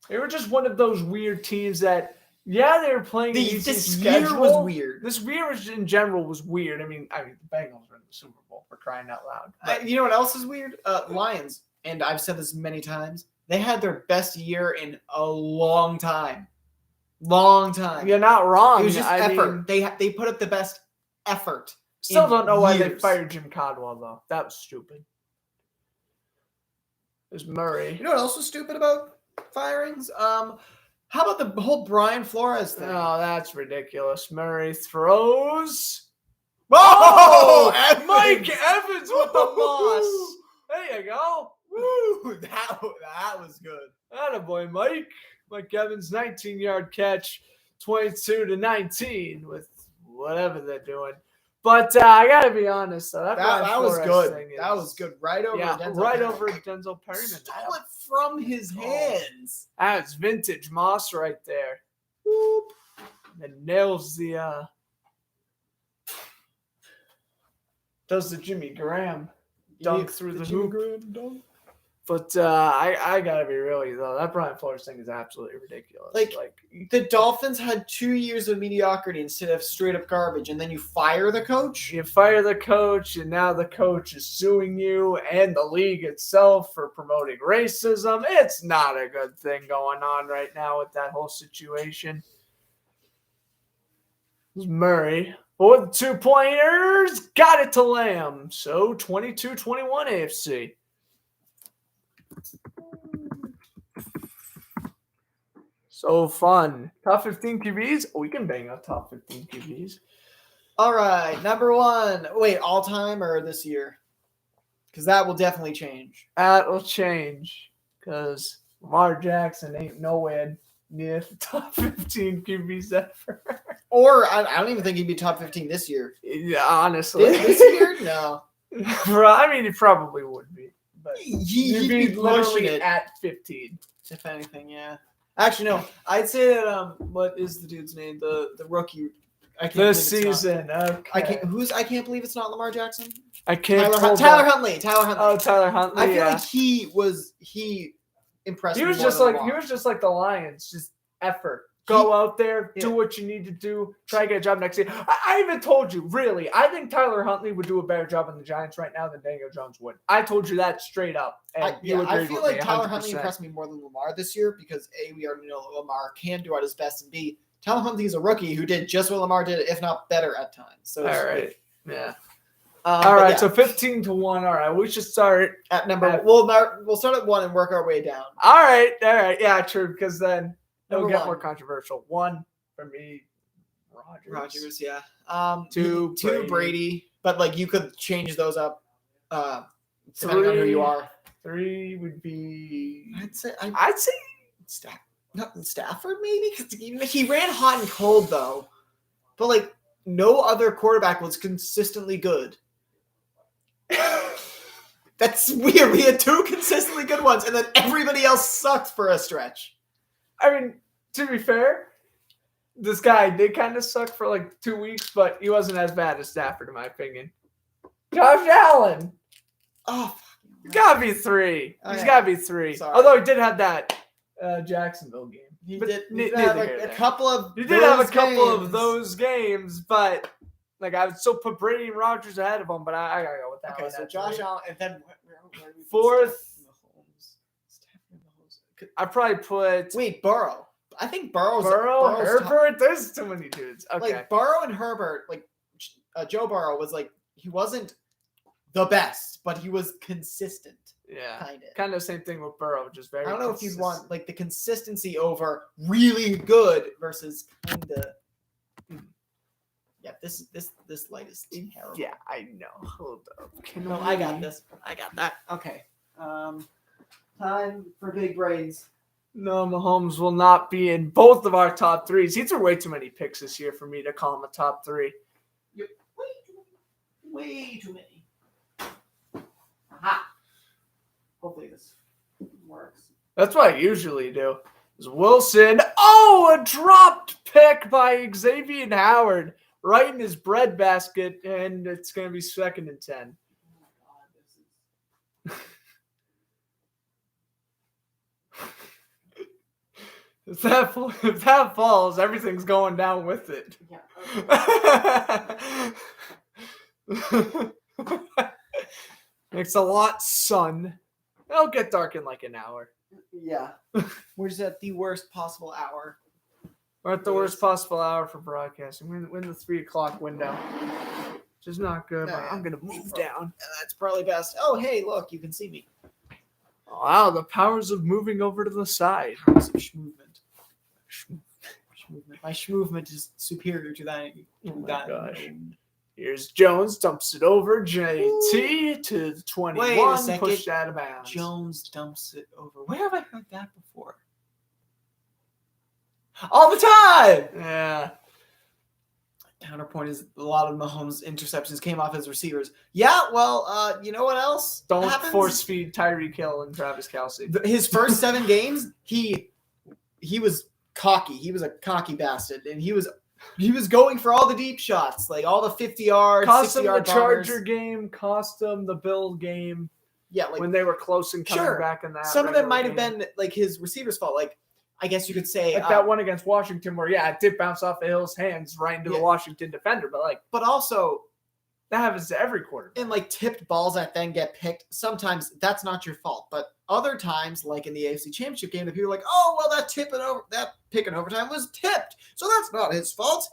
They were just one of those weird teams that, they were playing this year was weird. This year in general was weird. I mean, the Bengals were in the Super Bowl, for crying out loud. You know what else is weird? Lions. And I've said this many times. They had their best year in a long time. Long time. You're not wrong. It was just effort. They put up the best effort. Still don't know why they fired Jim Caldwell, though. That was stupid. There's Murray. You know what else was stupid about firings? How about the whole Brian Flores thing? Oh, that's ridiculous. Murray throws. Oh, Mike Evans with the moss. There you go. Woo! That was good. Attaboy, Mike. Mike Evans, 19-yard catch, 22-19 with whatever they're doing. But I got to be honest, though. That was good. That was good. Right over Denzel. Right over Denzel Perryman. Stole it from his hands. That's vintage moss right there. Whoop. and nails the does the Jimmy Graham dunk through the hoop. But I gotta be real with you though, that Brian Flores thing is absolutely ridiculous. Like the Dolphins had 2 years of mediocrity instead of straight up garbage, and then you fire the coach. You fire the coach, and now the coach is suing you and the league itself for promoting racism. It's not a good thing going on right now with that whole situation. Murray for the 2-pointers, got it to Lamb. So 22-21 AFC. So fun. Top 15 QBs? We can bang out top 15 QBs. All right, number 1. Wait, all time or this year? Because that will definitely change. That will change because Lamar Jackson ain't nowhere near the top 15 QBs ever. Or I don't even think he'd be top 15 this year. Yeah, honestly. This year? No. I mean, he probably would be. But He'd be be literally pushing it. at 15. If anything, yeah. Actually, no. I'd say that what is the dude's name? The rookie. I can't This believe it's season. not. Okay. I can't believe it's not Lamar Jackson. I can't. Tyler Huntley. Oh, Tyler Huntley. I feel like he impressed me. He was more just than like Lamar. the Lions, just effort. Go out there, do what you need to do, try to get a job next year. I even told you, really, I think Tyler Huntley would do a better job in the Giants right now than Daniel Jones would. I told you that straight up. And I feel like Tyler 100%. Huntley impressed me more than Lamar this year because A, we already know Lamar can do at his best, and B, Tyler Huntley is a rookie who did just what Lamar did, if not better at times. So all right, yeah. All right, so 15-1. All right, we should start at number. We'll start at 1 and work our way down. All right, yeah, true. Because then it'll get 1. more controversial. 1 for me, Rodgers, yeah. 2 Brady, but like you could change those up depending on who you are. 3 would be. I'd say Stafford maybe because he ran hot and cold though, but like no other quarterback was consistently good. That's weird. We had 2 consistently good ones, and then everybody else sucked for a stretch. I mean, to be fair, this guy did kind of suck for like 2 weeks, but he wasn't as bad as Stafford, in my opinion. Josh Allen. Oh, he's got to be 3. He's got to be 3. Sorry. Although he did have that Jacksonville game. He did have a couple of. He did have a couple of those games, but like I would still put Brady and Rodgers ahead of him. But I gotta go with that. Okay, one. so Josh Allen, and then where 4th. Mahomes. I probably put. Wait, Burrow. I think Burrow's Herbert. There's too many dudes. Okay. Like Burrow and Herbert, like Joe Burrow was like he wasn't the best, but he was consistent. Yeah, kind of the same thing with Burrow, just very. I don't know if you'd want like the consistency over really good versus kind of. Yeah, this light is terrible. Yeah, I know. Hold up. I got this. I got that. Okay. Time for big brains. No, Mahomes will not be in both of our top 3s. He threw way too many picks this year for me to call him a top 3. Yep. Way too many. Aha. Hopefully this works. That's what I usually do. Is Wilson. Oh, a dropped pick by Xavier Howard right in his breadbasket, and it's going to be 2nd and 10. Oh my God, If that falls, everything's going down with it. Yeah. Thanks a lot, son. It'll get dark in like an hour. Yeah. We're just at the worst possible hour. We're at the worst possible hour for broadcasting. We're in the 3 o'clock window. Which is not good, but I'm going to move down. That's probably best. Oh, hey, look, you can see me. Wow, the powers of moving over to the side. Powers of schmovement. My schmovement is superior to that. Oh my gosh. Here's Jones, dumps it over. JT to the 21. Wait a second. Pushed out of bounds. Jones dumps it over. Where have I heard that before? All the time! Yeah. Counterpoint is a lot of Mahomes' interceptions came off his receivers. Yeah, well, you know what else? Don't happens? force feed Tyreek Hill and Travis Kelce. His first 7 games, he was cocky. He was a cocky bastard, and he was He was going for all the deep shots, like all the 50-yard, Cost them 60-yard the Charger bombers. game, cost them the Bill game. Yeah, like when they were close and coming back in that. Some of them might have game. been like his receiver's fault. Like I guess you could say like that one against Washington where it did bounce off the Hill's hands right into the Washington defender, but also that happens to every quarterback. And like tipped balls that then get picked, sometimes that's not your fault. But other times, like in the AFC Championship game, the people are like, oh well, that pick in overtime was tipped, so that's not his fault.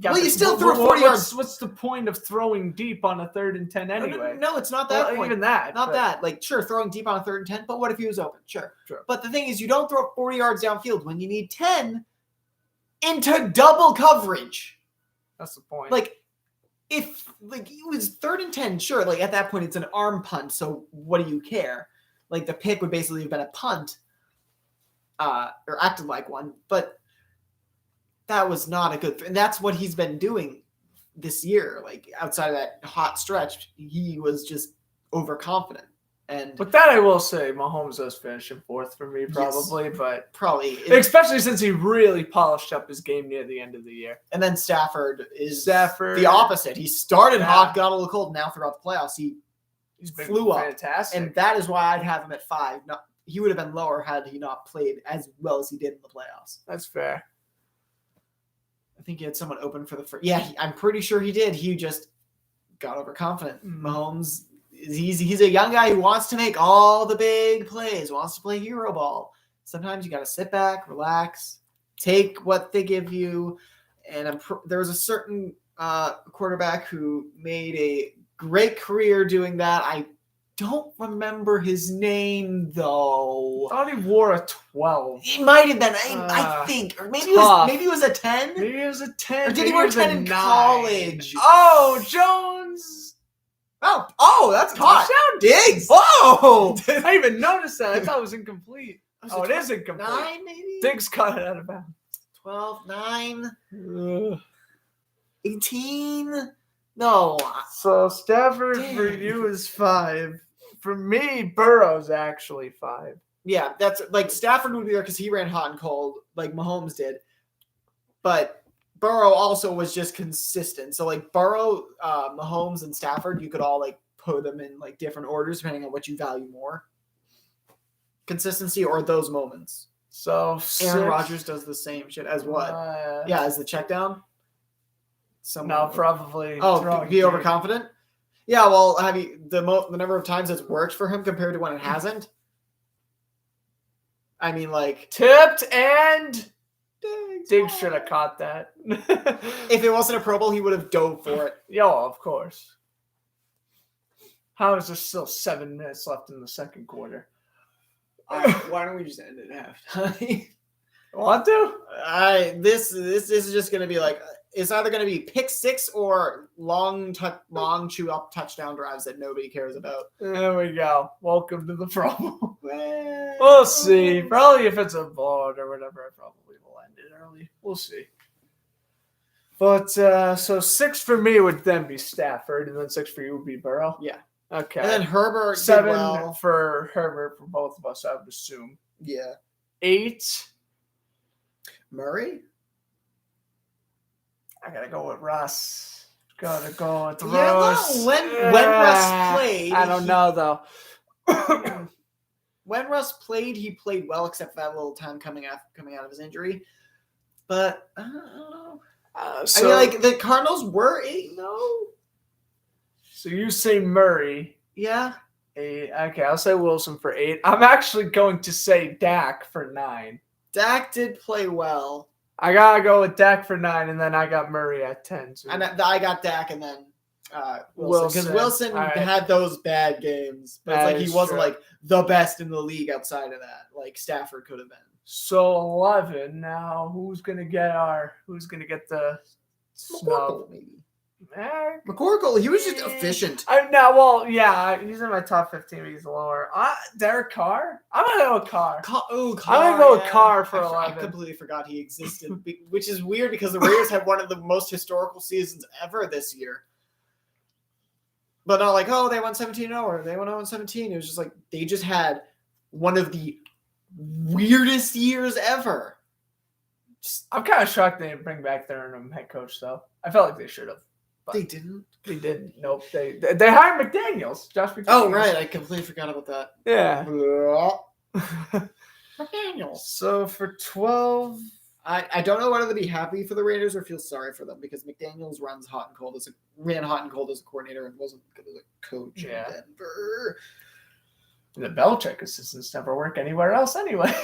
Yeah, well, you still threw 40 yards. What's the point of throwing deep on a 3rd and 10 anyway? No, it's not that point. Even that. Not that. Like, sure, throwing deep on a 3rd and 10, but what if he was open? Sure. But the thing is, you don't throw 40 yards downfield when you need 10 into double coverage. That's the point. Like, if like it was 3rd and 10, sure, like at that point it's an arm punt, so what do you care? Like the pick would basically have been a punt, or acted like one, but that was not a good and that's what he's been doing this year. Like outside of that hot stretch, he was just overconfident. And but that I will say, Mahomes does finish in 4th for me, probably, but probably especially since he really polished up his game near the end of the year. And then Stafford the opposite. He started hot, got a little cold. Now throughout the playoffs, he's flew up. Fantastic, and that is why I'd have him at 5. He would have been lower had he not played as well as he did in the playoffs. That's fair. I think he had someone open for the first. Yeah, I'm pretty sure he did. He just got overconfident. Mahomes. He's a young guy who wants to make all the big plays, wants to play hero ball. Sometimes you got to sit back, relax, take what they give you. And there was a certain quarterback who made a great career doing that. I don't remember his name, though. I thought he wore a 12. He might have been, I think. Or maybe it was a 10? Maybe it was a 10. Or did he wear 10 in college? Oh, Jones! Oh, that's caught. Touchdown, Diggs. Oh, I didn't even noticed that. I thought it was incomplete. It is incomplete. 9, maybe? Diggs caught it out of bounds. 12, 9, 18. No. So Stafford for you is 5. For me, Burrow's actually 5. Yeah, that's like Stafford would be there because he ran hot and cold like Mahomes did. But Burrow also was just consistent. So like Burrow, Mahomes, and Stafford, you could all like put them in like different orders depending on what you value more. Consistency or those moments. So Aaron Rodgers does the same shit as what? As the check down? No, probably. Oh, be overconfident? Yeah, well, have you the number of times it's worked for him compared to when it hasn't? I mean, like tipped and Diggs should have caught that. If it wasn't a Pro Bowl, he would have dove for it. Yo, of course. How is there still 7 minutes left in the second quarter? Why don't we just end it at halftime? Want to? This is just gonna be like it's either gonna be pick 6 or long chew up touchdown drives that nobody cares about. There we go. Welcome to the Pro Bowl. We'll see. Probably if it's a blowout or whatever, I probably will end it early. We'll see. But so 6 for me would then be Stafford, and then 6 for you would be Burrow. Yeah. Okay. And then Herbert 7 for Herbert for both of us, I would assume. Yeah. 8. Murray? I gotta go with Russ. Gotta go with Russ. Yeah, when Russ played, I don't know though. When Russ played, he played well, except for that little time coming out of his injury. But I don't know. I mean, like the Cardinals were 8-0. So you say Murray? Yeah. 8. Okay, I'll say Wilson for 8. I'm actually going to say Dak for 9. Dak did play well. I gotta go with Dak for 9, and then I got Murray at 10. So. And I got Dak, and then Wilson. Because Wilson had those bad games, but it's like he wasn't like the best in the league outside of that. Like Stafford could have been. So 11 now. Who's gonna get the snub? Maybe. McCorkle, he was just efficient. He's in my top 15, but he's lower. Derek Carr? I'm going to go with Carr. Carr. I'm going to go with Carr for 11. I completely forgot he existed, which is weird because the Raiders had one of the most historical seasons ever this year. But not like, they won 17-0 or they went 0-17. It was just like they just had one of the weirdest years ever. I'm kind of shocked they didn't bring back their interim head coach, though. I felt like they should have. They didn't. They didn't. Nope. They hired McDaniels. Josh McDaniels. Oh, right. I completely forgot about that. Yeah. McDaniels. So for 12, I don't know whether to be happy for the Raiders or feel sorry for them because McDaniels ran hot and cold as a coordinator and wasn't good as a coach in Denver. The Belichick assistants never work anywhere else anyway.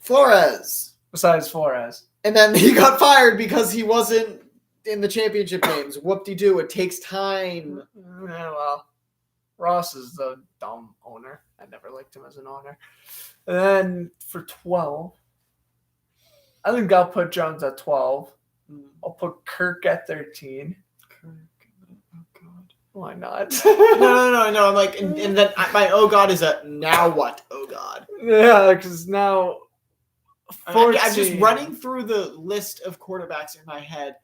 Flores. Besides Flores. And then he got fired because he wasn't in the championship games. Whoop-de-doo. It takes time. Yeah, well, Ross is the dumb owner. I never liked him as an owner. And then for 12, I think I'll put Jones at 12. I'll put Kirk at 13. Kirk. Oh, God. Why not? No. I'm like, and then my oh, God is a now what? Oh, God. Yeah, because now 14. I'm just running through the list of quarterbacks in my head,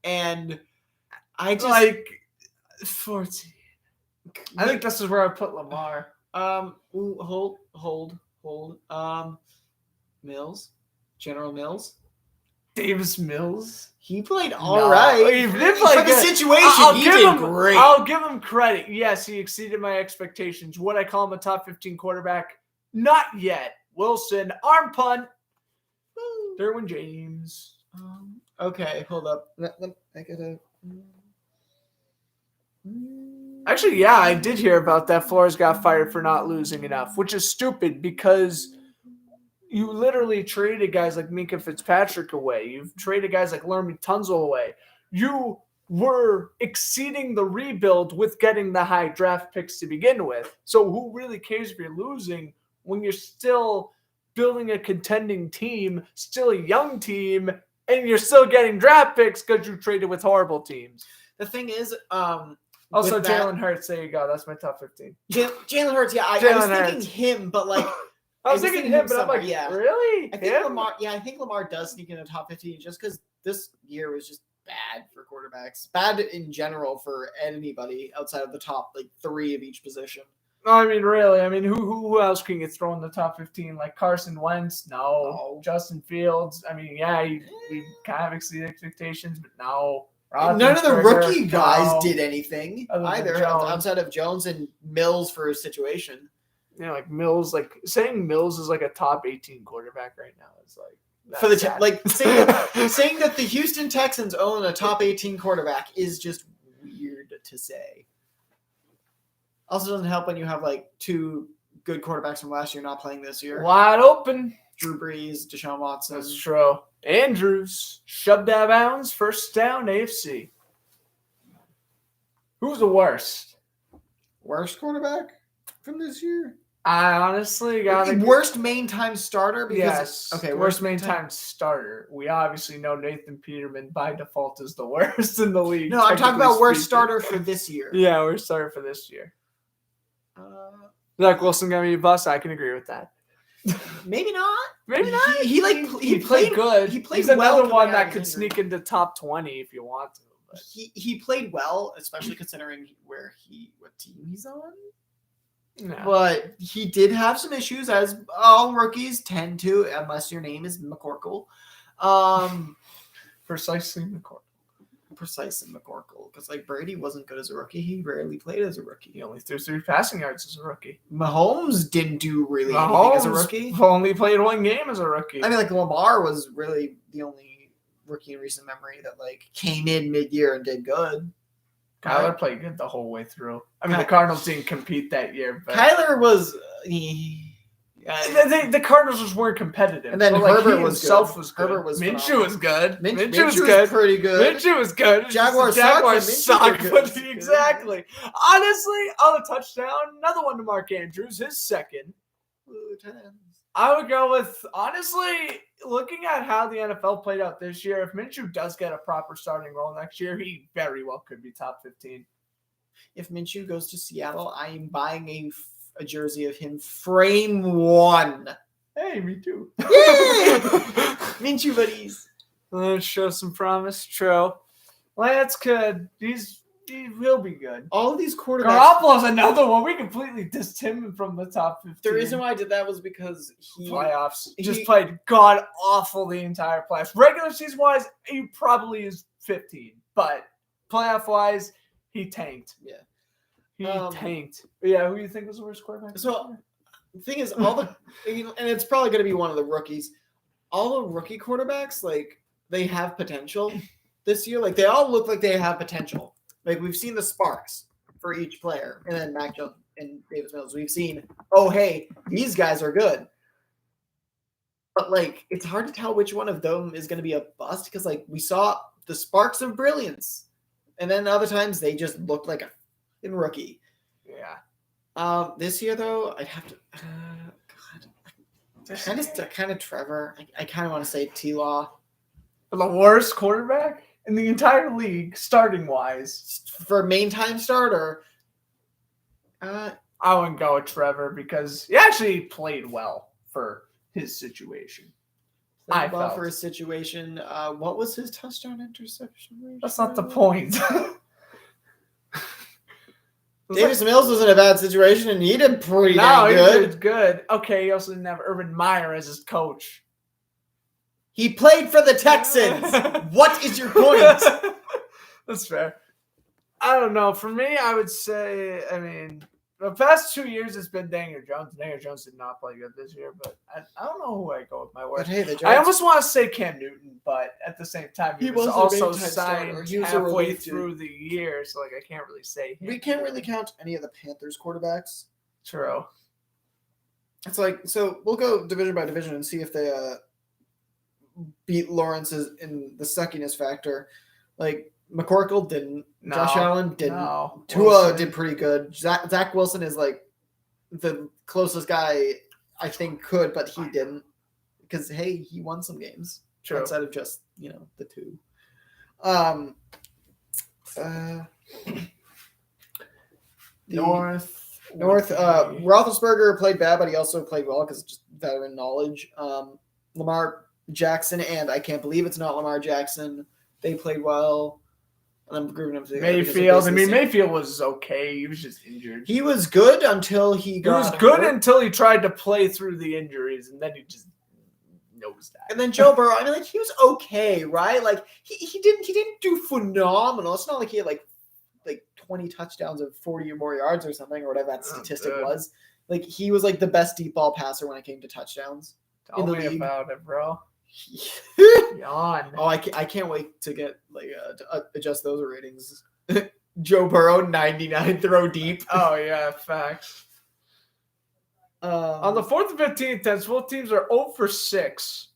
and I just... Like, 14. I think this is where I put Lamar. Hold. Mills. General Mills. Davis Mills. He played all right. He did play for the good. situation. He did great. I'll give him credit. Yes, he exceeded my expectations. Would I call him a top 15 quarterback? Not yet. Wilson, arm punt. Derwin James. Okay, hold up. I gotta... Actually, yeah, I did hear about that. Flores got fired for not losing enough, which is stupid because you literally traded guys like Minka Fitzpatrick away. You've traded guys like Laramie Tunzel away. You were exceeding the rebuild with getting the high draft picks to begin with. So who really cares if you're losing when you're still building a contending team, still a young team, and you're still getting draft picks because you traded with horrible teams? The thing is, also, Jalen Hurts, there you go. That's my top 15. Jalen Hurts, yeah. I was thinking him, but like... I was thinking him, but I'm like, yeah. Really? I think Lamar. Yeah, I think Lamar does sneak in the top 15 just because this year was just bad for quarterbacks. Bad in general for anybody outside of the top like 3 of each position. No, I mean, really. I mean, who else can get thrown in the top 15? Like Carson Wentz? No. Justin Fields? I mean, yeah, he kind of exceeded expectations, but no. None of the rookie guys did anything either Jones. outside of Jones and Mills for his situation. You know, like Mills, like saying Mills is like a top 18 quarterback right now is like for the saying that the Houston Texans own a top 18 quarterback is just weird to say. Also doesn't help when you have like 2 good quarterbacks from last year not playing this year. Wide open. Drew Brees, Deshaun Watson. That's true. Andrews shoved out of bounds. First down, AFC. Who's the worst? Worst quarterback from this year? I honestly got worst main time starter. Because, yes. Okay. Worst main time starter. We obviously know Nathan Peterman by default is the worst in the league. No, I'm talking about worst starter for this year. Yeah, worst starter for this year. Zach Wilson gonna be a bust. I can agree with that. Maybe not. Maybe not. He played good. He played He's another well one that could sneak into top 20 if you want to. But. He played well, especially considering what team he's on. No. But he did have some issues, as all rookies tend to, unless your name is McCorkle. Precisely McCorkle. Because like Brady wasn't good as a rookie. He rarely played as a rookie. He only threw 3 passing yards as a rookie. Mahomes didn't do really anything as a rookie. Only played 1 game as a rookie. I mean, like Lamar was really the only rookie in recent memory that like came in mid-year and did good. Kyler played good the whole way through. I mean, the Cardinals didn't compete that year, but Kyler was. The Cardinals just weren't competitive. And then Herbert was good. Herbert was Minshew was good. Minshew was good. Pretty good. Minshew was good. Jaguars suck. But exactly. Honestly, on a touchdown, another one to Mark Andrews, his second. I would go with, honestly, looking at how the NFL played out this year, if Minshew does get a proper starting role next year, he very well could be top 15. If Minshew goes to Seattle, I am buying a jersey of him, frame 1. Hey, me too. Yay! Minshew buddies. Let's show some promise. True. Lance could. He's He'll be good. All of these quarterbacks. Garoppolo's another one. We completely dissed him from the top 15. The reason why I did that was because playoffs just played god awful the entire playoffs. Regular season wise, he probably is 15, but playoff wise, he tanked. Yeah, he tanked. Yeah, who do you think was the worst quarterback? So the thing is, and it's probably going to be one of the rookies. All the rookie quarterbacks, like they have potential this year. Like they all look like they have potential. Like we've seen the sparks for each player, and then Mac Jones and Davis Mills. We've seen, oh hey, these guys are good. But like it's hard to tell which one of them is going to be a bust because like we saw the sparks of brilliance, and then other times they just looked like a rookie. Yeah. This year though, I'd have to. Kind of Trevor. I kind of want to say T-Law. The worst quarterback in the entire league, starting wise. For main time starter, I wouldn't go with Trevor because he actually played well for his situation. For his situation. What was his touchdown interception rate? That's not the point. Davis Mills was in a bad situation, and he did pretty good. He did good. Okay, he also didn't have Urban Meyer as his coach. He played for the Texans. What is your point? That's fair. I don't know. For me, I would say, the past 2 years it's been Daniel Jones. Daniel Jones did not play good this year, but I don't know who I go with my word. Hey, I almost want to say Cam Newton, but at the same time, he was also signed halfway through the year, so I can't really say him. We can't really count any of the Panthers quarterbacks. True. It's so we'll go division by division and see if they beat Lawrence in the suckiness factor. Like McCorkle didn't. No, Josh Allen didn't. No. Tua did pretty good. Zach Wilson is the closest guy I think could, but he didn't because hey, he won some games. True. Outside of just the two. North. Roethlisberger played bad, but he also played well because just veteran knowledge. Lamar Jackson, and I can't believe it's not Lamar Jackson. They played well. I'm grouping them together. Mayfield. Mayfield was okay. He was just injured. He was good until he hurt. Until he tried to play through the injuries, and then he just knows that. And then Joe Burrow. He was okay, right? He didn't do phenomenal. It's not like he had like 20 touchdowns of 40 or more yards or something, or whatever that statistic was. He was the best deep ball passer when it came to touchdowns. Tell me about it, bro. Yawn. Oh, I can't wait to get to adjust those ratings. Joe Burrow 99 throw deep. Oh yeah, facts. On the 4th and 15th, both teams are 0 for 6.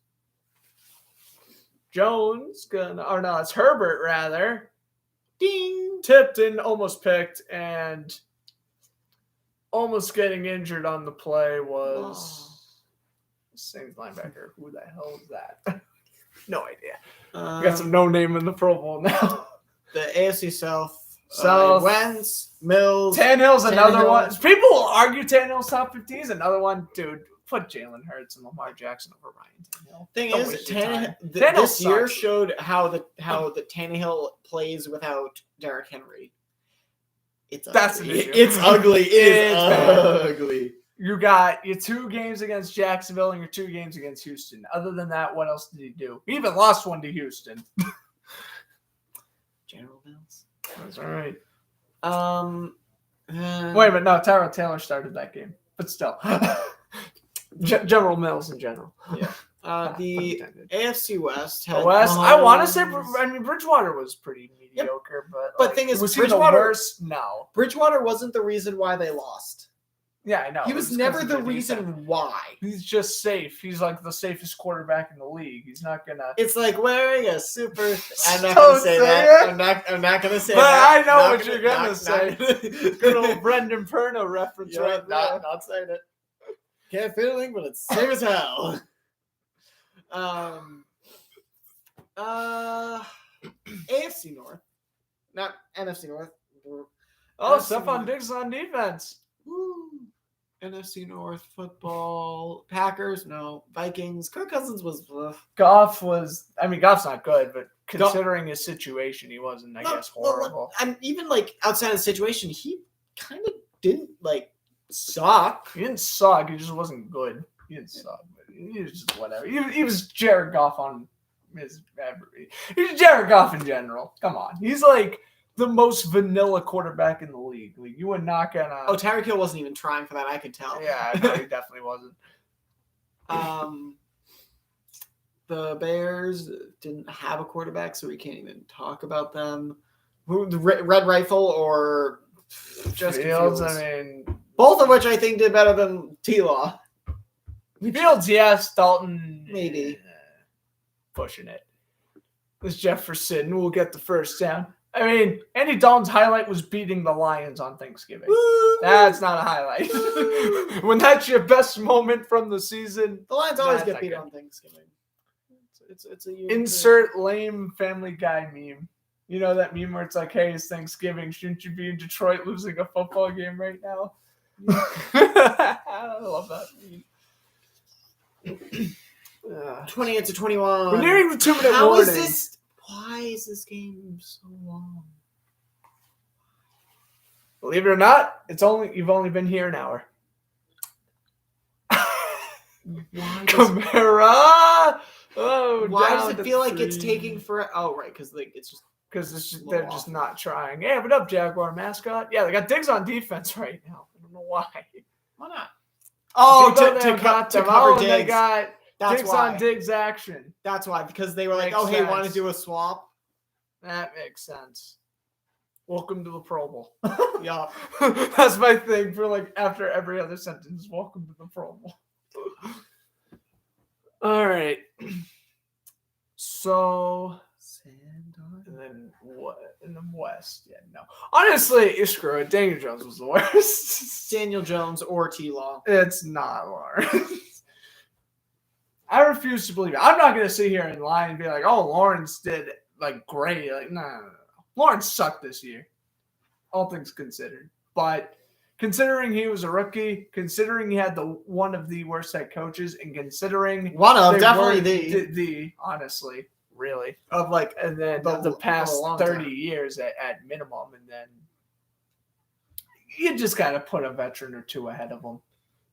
Jones it's Herbert rather. Ding. Tipped and almost picked, and almost getting injured on the play was. Saints linebacker. Who the hell is that? No idea. We got some no name in the Pro Bowl now. The AFC South. Wentz, Mills. Tannehill's another one. People will argue Tannehill's top 15 is another one. Dude, put Jalen Hurts and Lamar Jackson over Ryan Tannehill. Thing is, Tannehill this year showed how the Tannehill plays without Derrick Henry. It's ugly. That's an issue. It's ugly. It's ugly. You got your 2 games against Jacksonville and your 2 games against Houston. Other than that, what else did he do? He even lost one to Houston. General Mills. That's all right. Wait a minute. No, Tyrod Taylor started that game. But still. General Mills in general. Yeah. The AFC West had Mahomes. I want to say, Bridgewater was pretty mediocre. Yep. But thing is, was Bridgewater worse? No. Bridgewater wasn't the reason why they lost. Yeah, I know. He was never the reason why. He's just safe. He's the safest quarterback in the league. He's not gonna. It's like wearing a super. I'm not gonna say that. I'm not gonna say that. But I know what you're gonna say. Good old Brendan Perno reference, right? Not saying it. Can't feeling, but it's safe as hell. AFC North, not NFC North. Stephon Diggs on defense. Woo. NFC North Football. Packers, no. Vikings. Kirk Cousins was. Goff was. Goff's not good, but considering his situation, he wasn't, I guess, horrible. And even like outside of the situation, he kind of didn't like suck. He didn't suck. He just wasn't good. He didn't suck. But he was just whatever. He was Jared Goff on his. He's Jared Goff in general. Come on, he's like the most vanilla quarterback in the league. Like you would not gonna. Oh, Tyreek Hill wasn't even trying for that. I could tell. Yeah, no, he definitely wasn't. The Bears didn't have a quarterback, so we can't even talk about them. Who, the Red Rifle or just Fields? Fields? I mean, both of which I think did better than T-Law. Fields, yes. Dalton, maybe pushing it. This Jefferson will get the first down. I mean, Andy Dalton's highlight was beating the Lions on Thanksgiving. That's not a highlight. When that's your best moment from the season, the Lions always get beat on Thanksgiving. It's a insert lame Family Guy meme. You know that meme where it's like, "Hey, it's Thanksgiving. Shouldn't you be in Detroit losing a football game right now?" I love that meme. 28-21. We're nearing the 2-minute How warning. is this? Why is this game so long? Believe it or not, you've only been here an hour. Kamara. Oh, why does it feel 3. like it's taking for? Oh, right, because like it's just they're just not trying. Hey, what up, Jaguar mascot? Yeah, they got Diggs on defense right now. I don't know why. Why not? Oh, to cover Diggs. They got That's Diggs why. on Diggs action. That's why, because they were like, Makes "Oh, hey, want to sense. do a swap?" That makes sense. Welcome to the Pro Bowl. Yeah, That's my thing for like after every other sentence. Welcome to the Pro Bowl. All right. So, and then what? In the West, yeah, no. Honestly, screw it. Daniel Jones was the worst. Daniel Jones or T-Law. It's not Lawrence. I refuse to believe it. I'm not going to sit here and lie and be like, "Oh, Lawrence did like great." Like, no. Lawrence sucked this year, all things considered. But considering he was a rookie, considering he had one of the worst head coaches, and considering definitely the honestly, really of like, and then the past 30 years at minimum, and then you just got to put a veteran or two ahead of him.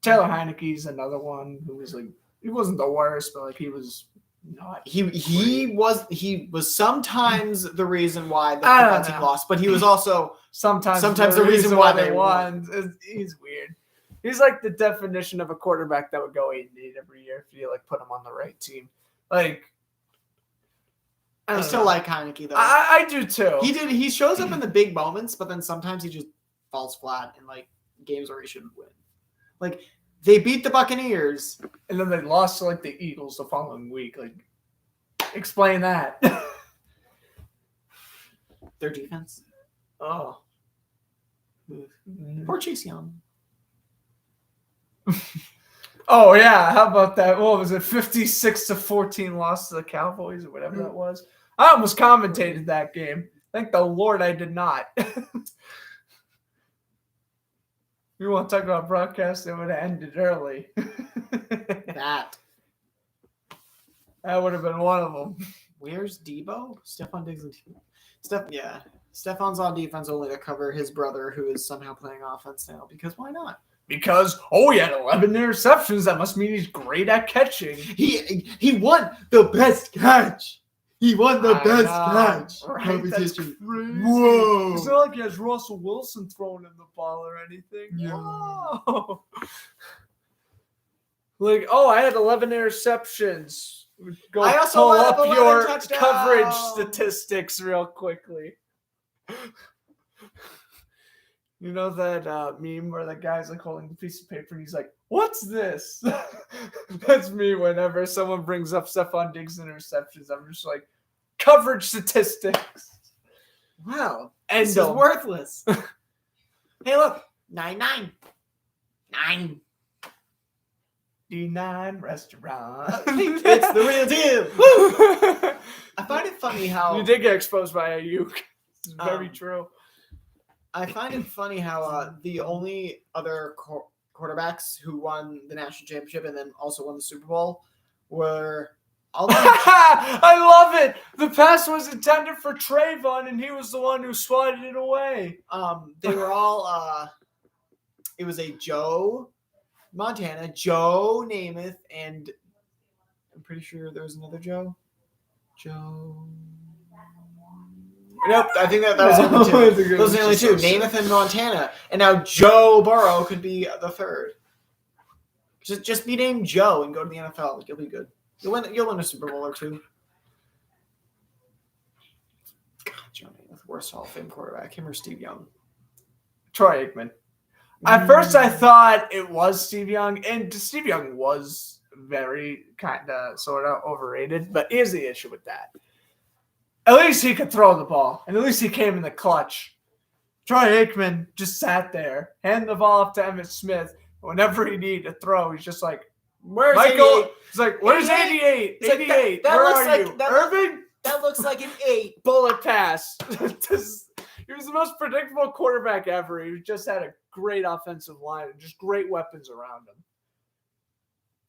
Taylor Heineke's another one who was like, he wasn't the worst, but like he was not. He was sometimes the reason why the team lost, but he was also sometimes the reason why they won. He's weird. He's like the definition of a quarterback that would go 8-8 every year if you like put him on the right team. Like, I still like Heineke though. I do too. He shows up in the big moments, but then sometimes he just falls flat in like games where he shouldn't win. Like they beat the Buccaneers, and then they lost to like the Eagles the following week. Like, explain that. Their defense. Oh, poor Chase Young. Oh yeah, how about that? What was it? 56-14 loss to the Cowboys or whatever that was. I almost commentated that game. Thank the Lord I did not. You want to talk about broadcast? It would have ended early. That would have been one of them. Where's Debo? Stephon Diggs and yeah. Stephon's on defense only to cover his brother, who is somehow playing offense now. Because why not? Because he had 11 interceptions. That must mean he's great at catching. He won the best catch. He won the best catch right? competition. Whoa! It's not like he has Russell Wilson throwing him the ball or anything. Yeah. Whoa. Like, I had 11 interceptions. Go I also pull let up up your 11 touchdowns. coverage statistics real quickly. You know that meme where the guy's like holding a piece of paper and he's like, "What's this?" That's me whenever someone brings up Stephon Diggs interceptions. I'm just like, coverage statistics. Wow. This is worthless. Hey, look. 9-9. 9. D9 restaurant. It's the real deal. Woo! I find it funny how you did get exposed by Ayuk. It's very true. I find it funny how the only other quarterbacks who won the national championship and then also won the Super Bowl were I love it. The pass was intended for Trayvon, and he was the one who swatted it away. They were all. It was a Joe Montana, Joe Namath, and I'm pretty sure there was another Joe. Nope, I think that was only two. Those are the only two. Namath and Montana, and now Joe Burrow could be the third. Just be named Joe and go to the NFL. You'll be good. You'll win a Super Bowl or two. God, Joe Namath, worst Hall of Fame quarterback. Him or Steve Young? Troy Aikman. At first, I thought it was Steve Young, and Steve Young was very kind of sort of overrated. But here's the issue with that. At least he could throw the ball, and at least he came in the clutch. Troy Aikman just sat there, handed the ball off to Emmitt Smith. Whenever he needed to throw, he's just like, "Where's Michael?" 88? He's like, "Where's 88? 88? That Where looks are like, you, Irving?" That looks like an 8. Bullet pass. He was the most predictable quarterback ever. He just had a great offensive line and just great weapons around him.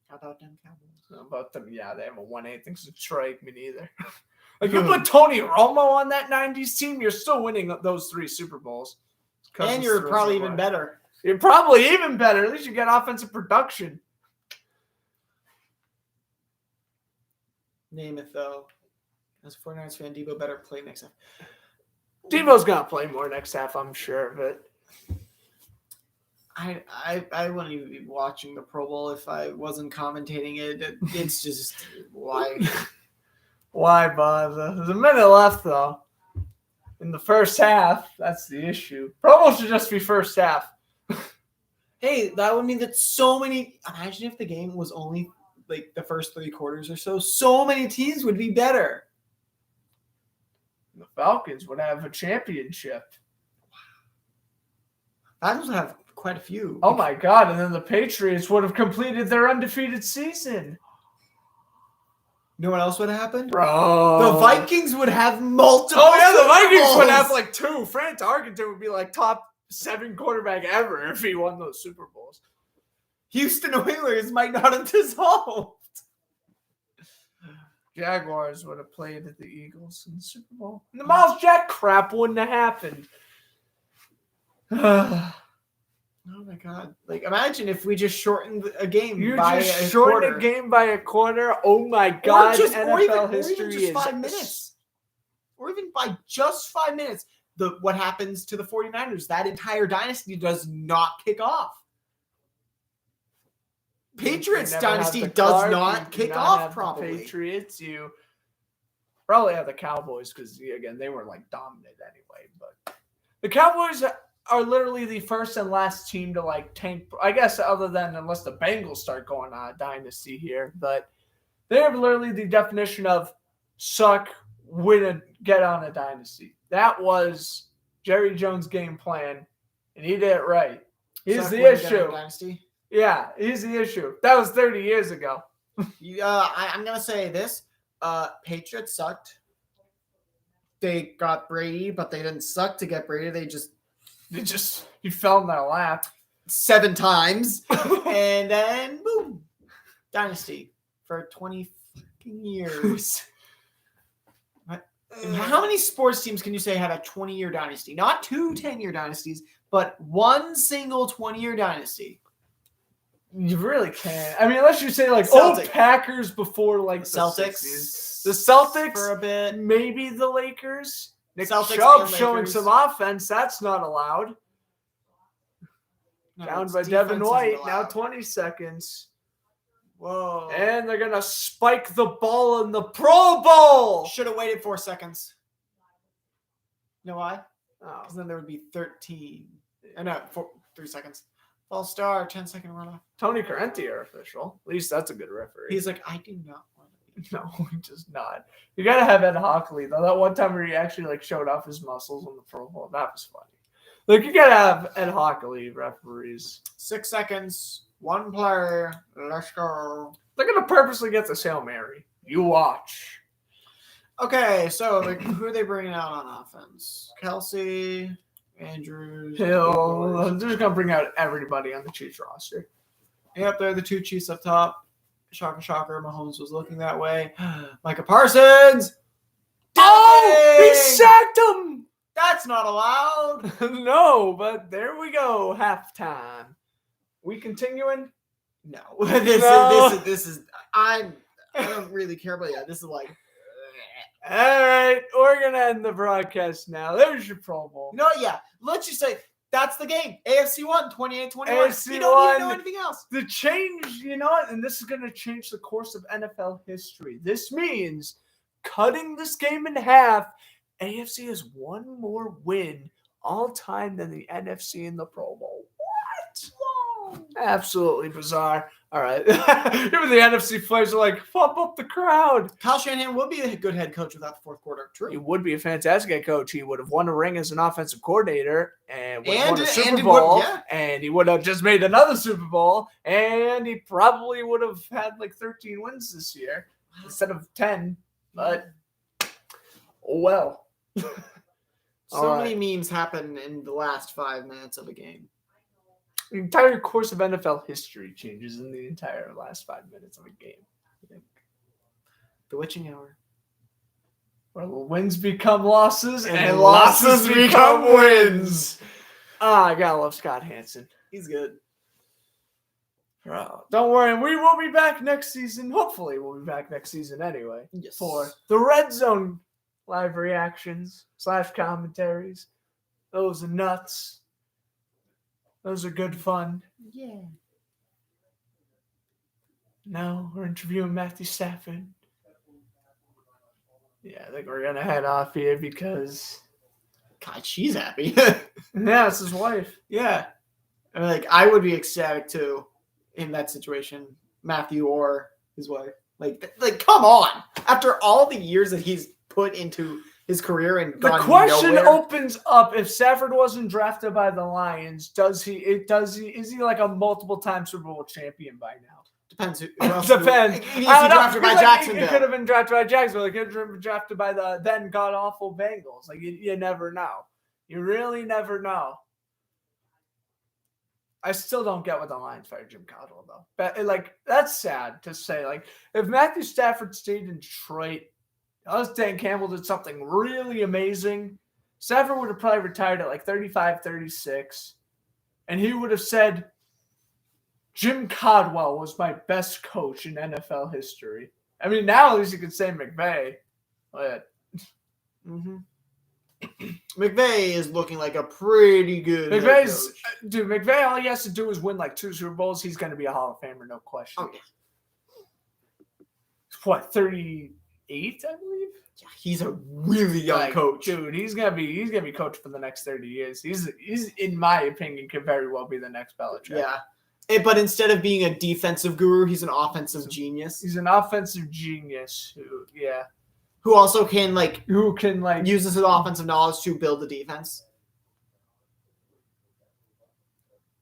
How about them Cowboys? How about them? Yeah, they haven't won anything since Troy Aikman either. Like, you put Tony Romo on that 90s team, you're still winning those 3 Super Bowls. And you're probably even better. You're probably even better. At least you get offensive production. Name it, though. As a 49ers fan, Debo better play next half. Debo's going to play more next half, I'm sure. But I wouldn't even be watching the Pro Bowl if I wasn't commentating it. It's just, why? Why bother? There's a minute left, though. In the first half, that's the issue. Pro Bowl should just be first half. Hey, that would mean that so many. Imagine if the game was only like the first 3 quarters or so. So many teams would be better. The Falcons would have a championship. Falcons would have quite a few. Oh my God! And then the Patriots would have completed their undefeated season. You know what else would happen? Bro, The Vikings would have multiple. Oh yeah, the Vikings Super would Bowls. have like 2. Frank Tarkenton would be like top 7 quarterback ever if he won those Super Bowls. Houston Oilers might not have dissolved. Jaguars would have played at the Eagles in the Super Bowl. And the Miles Jack crap wouldn't have happened. Oh my God! Like, imagine if we just shortened a game You by just a shortened quarter. a game by a quarter. Oh my God! NFL history or even just 5 is minutes, or even by just 5 minutes. What happens to the 49ers? That entire dynasty does not kick off. Patriots dynasty does not kick off properly. Patriots, you probably have the Cowboys because again they were like dominant anyway. But the Cowboys are literally the first and last team to like tank. I guess other than unless the Bengals start going on a dynasty here, but they're literally the definition of suck, win, and get on a dynasty. That was Jerry Jones' game plan, and he did it right. Here's Suck, the win, get on a issue. dynasty. Yeah, here's the issue. That was 30 years ago. I'm gonna say this: Patriots sucked. They got Brady, but they didn't suck to get Brady. He fell in their lap 7 times, and then boom, dynasty for 20 fucking years. How many sports teams can you say had a 20-year dynasty? Not 2 10-year dynasties, but one single 20-year dynasty. You really can't. I mean, unless you say like, Packers before like the Celtics. 60s. The Celtics For a bit. Maybe the Lakers. Nick Celtics Chubb and showing Lakers. some offense. That's not allowed. No, Down it's by defense Devin isn't White. Now allowed. 20 seconds. Whoa. And they're going to spike the ball in the Pro Bowl. Should have waited 4 seconds. You know why? Oh. Because then there would be 13. No, 3 seconds. False star, 10-second runoff. Tony Carentier official. At least that's a good referee. He's like, I do not want to be. No, he does not. You got to have Ed Hockley, though. That one time where he actually like showed off his muscles on the Pro Bowl. That was funny. Like, you got to have Ed Hockley referees. 6 seconds. 1 player. Let's go. They're going to purposely get the Hail Mary. You watch. Okay, so who are they bringing out on offense? Kelsey, Andrews, Hill. They're just going to bring out everybody on the Chiefs roster. Yep, they're the 2 Chiefs up top. shocker, shocker, Mahomes was looking that way. Micah Parsons. Oh, he Dang! sacked him. That's not allowed. No, but there we go. Halftime. We continuing? No, No. this is. I don't really care about that. This is like. All right, we're gonna end the broadcast now. There's your Pro Bowl. No, yeah. Let's just say that's the game. AFC won 28-21. AFC You don't need to know won. anything else. The change, you know what? And this is going to change the course of NFL history. This means cutting this game in half. AFC has one more win all time than the NFC in the Pro Bowl. What? Whoa. Absolutely bizarre. All right. Even the NFC players are like, pump up the crowd. Kyle Shanahan will be a good head coach without the fourth quarter. He True. would be a fantastic head coach. He would have won a ring as an offensive coordinator and would have won a And Super he Bowl. would- yeah. And he would have just made another Super Bowl. And he probably would have had like 13 wins this year instead of 10. But, oh well. So many memes happen in the last 5 minutes of a game. The entire course of NFL history changes in the entire last 5 minutes of a game. The witching hour. Where wins become losses And losses losses become become wins. I gotta love Scott Hansen. He's good. Bro, don't worry, we will be back next season. Hopefully, we'll be back next season anyway. Yes. For the Red Zone live reactions / commentaries. Those are nuts. Those are good fun. Yeah. Now we're interviewing Matthew Stafford. Yeah, I think we're gonna head off here because God, she's happy. yeah, it's his wife. Yeah. I mean, like, I would be ecstatic too in that situation, Matthew or his wife. Like, come on! After all the years that he's put into his career and The gone question nowhere, opens up: if Stafford wasn't drafted by the Lions, is he like a multiple-time Super Bowl champion by now? depends. Depends. Is he I don't know, drafted by because, like, Jacksonville? He could have been drafted by Jacksonville. He could have been drafted by the then god-awful Bengals. Like, you never know. You really never know. I still don't get what the Lions fired Jim Caldwell, though. But, like, that's sad to say. Like, if Matthew Stafford stayed in Detroit, unless Dan Campbell did something really amazing, Stafford would have probably retired at like 35, 36. And he would have said, Jim Caldwell was my best coach in NFL history. I mean, now at least you could say McVay. But McVay is looking like a pretty good head coach. McVay, all he has to do is win like 2 Super Bowls. He's going to be a Hall of Famer, no question. Oh, yeah. What, 38, I believe? Yeah, he's a really young coach. Dude, he's gonna be coach for the next 30 years. He's in my opinion could very well be the next Belichick. Yeah. But instead of being a defensive guru, he's an offensive genius. He's an offensive genius Who also can use his offensive knowledge to build the defense.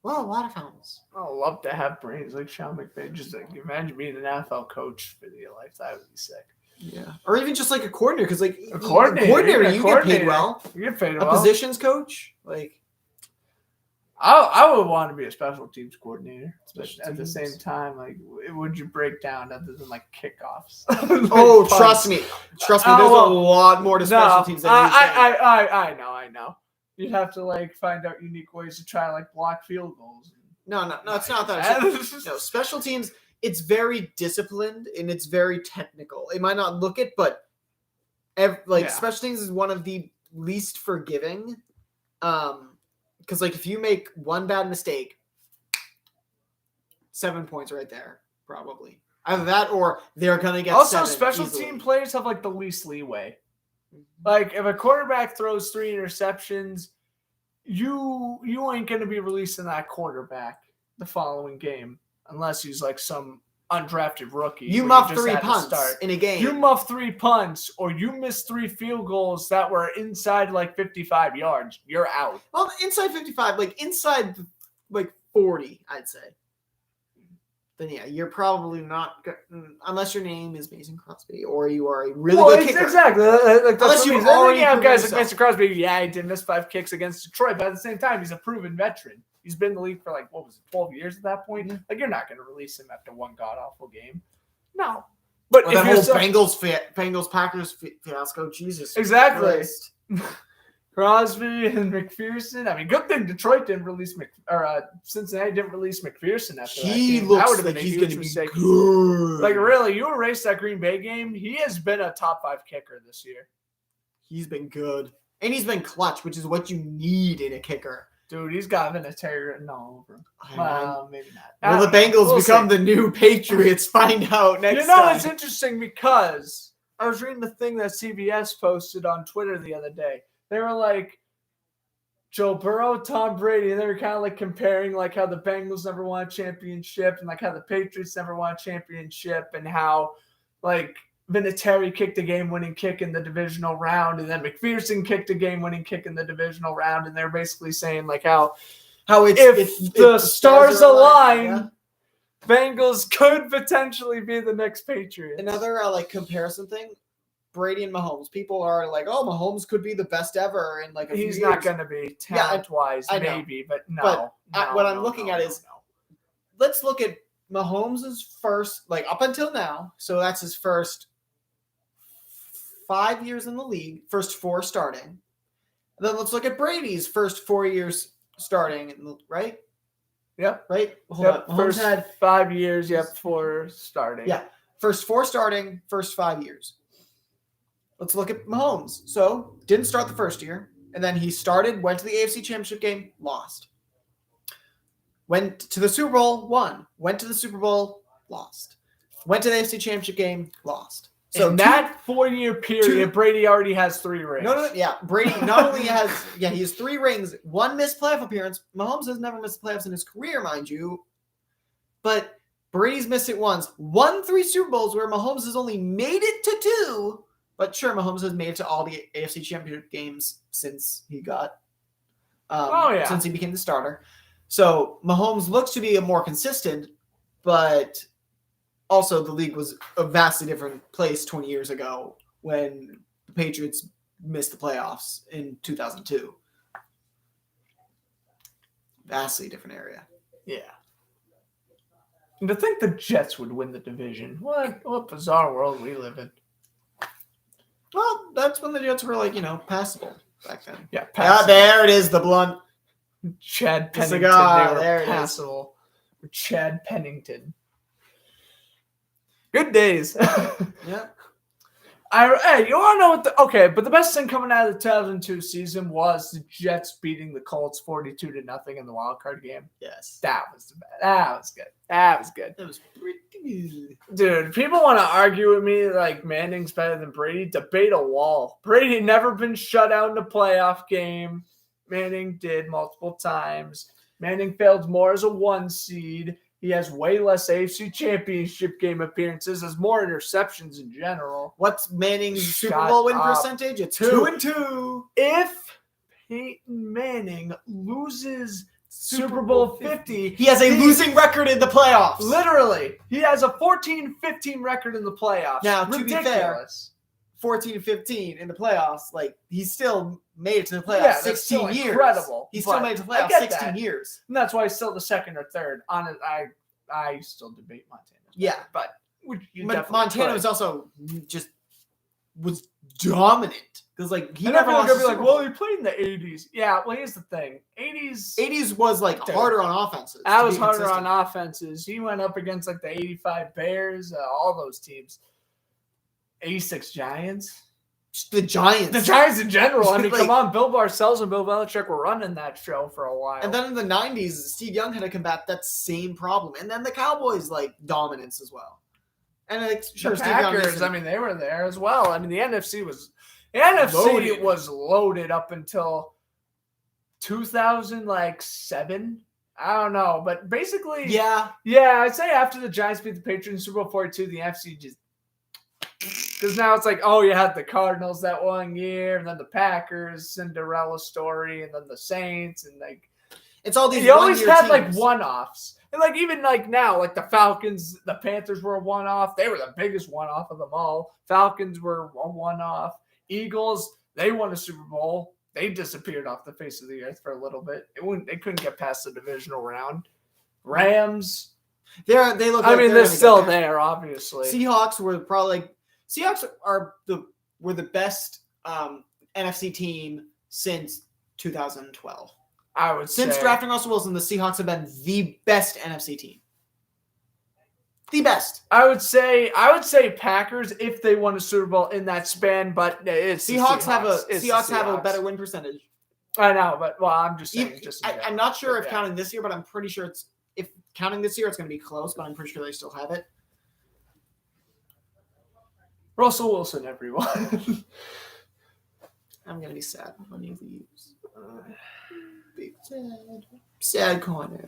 Well, a lot of fountains. I love to have brains like Sean McVay. Just like imagine being an NFL coach for your life. That would be sick. Yeah. Or even just like a coordinator, because like A coordinator, you get paid well. You get paid A well. positions coach, like I would want to be a special teams coordinator. Special But at the teams. same time, like, would you break down other than like kickoffs? oh, Like, trust me, there's a lot more to special teams than you think. I know. You'd have to like find out unique ways to try like block field goals. No, it's not that. No, special teams, it's very disciplined and it's very technical. It might not look it, but special teams is one of the least forgiving. Because like if you make one bad mistake, 7 points right there, probably. Either that or they're gonna get Also, 7 special easily. team players have like the least leeway. Like if a quarterback throws 3 interceptions, you ain't gonna be releasing that quarterback the following game unless he's like some undrafted rookie. You where muff just 3 had to punts start. in a game. You muff 3 punts or you miss 3 field goals that were inside like 55 yards. You're out. Well, inside 55, like inside like 40, I'd say. Then yeah, you're probably not unless your name is Mason Crosby or you are a really good kicker. Exactly. Like, Unless you've you've already have proven guys like yourself. Mason Crosby. Yeah, he did miss 5 kicks against Detroit, but at the same time, he's a proven veteran. He's been in the league for like 12 years at that point. Yeah. Like you're not going to release him after one god awful game. No. But Or if that you're whole Bengals Packers fiasco, Jesus. Exactly. Christ. Crosby and McPherson. I mean, good thing Detroit didn't release Cincinnati didn't release McPherson after that He game. That looks would have like been a he's huge going to be mistake. good. Like, really, you erased that Green Bay game. He has been a top 5 kicker this year. He's been good. And he's been clutch, which is what you need in a kicker. Dude, he's got Vinatieri written all over him. Well, maybe not. Will the Bengals become the new Patriots? Find out next time. It's interesting because I was reading the thing that CBS posted on Twitter the other day. They were like, Joe Burrow, Tom Brady, and they were kind of like comparing like how the Bengals never won a championship and like how the Patriots never won a championship and how like Vinatieri kicked a game-winning kick in the divisional round, and then McPherson kicked a game-winning kick in the divisional round, and they're basically saying like how if the stars align, Bengals could potentially be the next Patriots. Another like comparison thing: Brady and Mahomes. People are like, "Oh, Mahomes could be the best ever," and like he's not going to be talent-wise, maybe, but no. What I'm looking at is, let's look at Mahomes' first, like up until now. So that's his first 5 years in the league, first 4 starting. And then let's look at Brady's first 4 years starting, right? Yep. Right? Hold on. Mahomes first had 5 years, 4 starting. Yeah. First 4 starting, first 5 years. Let's look at Mahomes. So, didn't start the first year. And then he started, went to the AFC Championship game, lost. Went to the Super Bowl, won. Went to the Super Bowl, lost. Went to the AFC Championship game, lost. So in that 4-year period, Brady already has 3 rings. No, yeah. Brady not only has, he has 3 rings, 1 missed playoff appearance. Mahomes has never missed playoffs in his career, mind you. But Brady's missed it once. Won 3 Super Bowls where Mahomes has only made it to 2. But sure, Mahomes has made it to all the AFC Championship games since he got, since he became the starter. So Mahomes looks to be a more consistent, but also the league was a vastly different place 20 years ago when the Patriots missed the playoffs in 2002. Vastly different area. Yeah. And to think the Jets would win the division. What bizarre world we live in. Well, that's when the Jets were like, passable back then. Yeah, passable. There it is, the blunt. Chad Pennington. Cigar, they were passable. Chad Pennington. Good days. Yeah. Hey, you want to know what but the best thing coming out of the 2002 season was the Jets beating the Colts 42-0 in the wild card game. Yes. That was good. That was good. That was pretty good. Dude, people want to argue with me like Manning's better than Brady. Debate a wall. Brady never been shut out in a playoff game. Manning did multiple times. Manning failed more as a 1 seed. He has way less AFC Championship game appearances, has more interceptions in general. What's Manning's Super Bowl win percentage? It's 2-2. If Peyton Manning loses Super Bowl 50, he has a losing record in the playoffs. Literally. He has a 14-15 record in the playoffs. Now, ridiculous. To be fair, 14-15 in the playoffs, like he's still made it to the playoffs 16 years. Incredible. He's still made it to the playoffs 16 years. And that's why he's still the second or third. I still debate Montana. Yeah. But Montana was also was dominant. Because he never lost. Be like, well, he played in the 80s. Yeah, well, here's the thing. 80s was harder on offenses. That was harder on offenses. He went up against the 85 Bears, all those teams. 86 Giants. The Giants. The Giants in general. I mean, come on. Bill Parcells and Bill Belichick were running that show for a while. And then in the 90s, Steve Young had to combat that same problem. And then the Cowboys, dominance as well. And sure, the Packers, they were there as well. I mean, the NFC was loaded up until 2007. I don't know. But basically, yeah, I'd say after the Giants beat the Patriots in Super Bowl 42, the NFC just... Because now it's you had the Cardinals that 1 year, and then the Packers, Cinderella story, and then the Saints, and it's all these. You always had one-offs, and even now, the Falcons, the Panthers were a one-off. They were the biggest one-off of them all. Falcons were a one-off. Eagles, they won a Super Bowl. They disappeared off the face of the earth for a little bit. They couldn't get past the divisional round. Rams. They look. I like mean, they're they're gonna still get there. there, obviously. Seahawks were probably were the best NFC team since 2012. I would Since say. drafting Russell Wilson, the Seahawks have been the best NFC team. The best. I would say Packers if they won a Super Bowl in that span, but it's Seahawks It's the have a better win percentage. I know, but I'm just saying. I'm not sure if counting this year, but I'm pretty sure if counting this year, it's going to be close. But I'm pretty sure they still have it. Russell Wilson, everyone. I'm going to be sad when he leaves. Big sad Connor.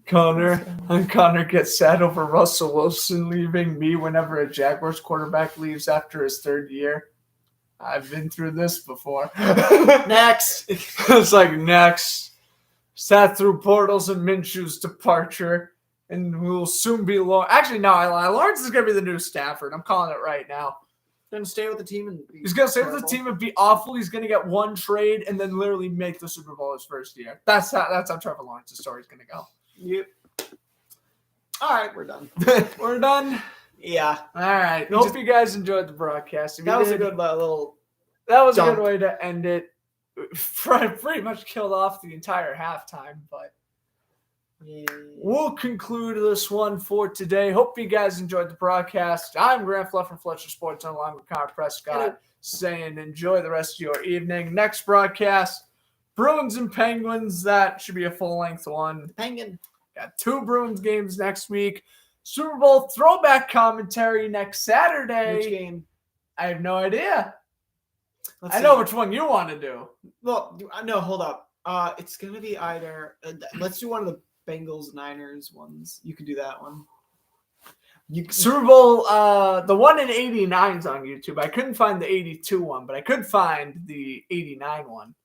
Connor gets sad over Russell Wilson leaving. Me whenever a Jaguars quarterback leaves after his third year. I've been through this before. Next. It's like next. Sat through Bortles and Minshew's departure. And we'll soon be Lawrence. Actually, no, Lawrence is going to be the new Stafford. I'm calling it right now. Going to stay with the team and he's going to stay with the team and be awful. He's going to get one trade and then literally make the Super Bowl his first year. That's how Trevor Lawrence's story is going to go. Yep. All right, we're done. We're done. Yeah. All right. Hope you guys enjoyed the broadcast. That was a good little. That was dump. a good way to end it. Pretty much killed off the entire halftime, but we'll conclude this one for today. Hope you guys enjoyed the broadcast. I'm Grant Fluff from Fletcher Sports, along with Connor Prescott, saying enjoy the rest of your evening. Next broadcast, Bruins and Penguins. That should be a full-length one. Penguin. Got 2 Bruins games next week. Super Bowl throwback commentary next Saturday. Which game? I have no idea. Let's I see. know which one you want to do. Well, no, hold up. It's gonna be either. Let's do one of the Bengals Niners ones. You can do that one. Super Bowl, the one in '89 is on YouTube. I couldn't find the '82 one, but I could find the '89 one.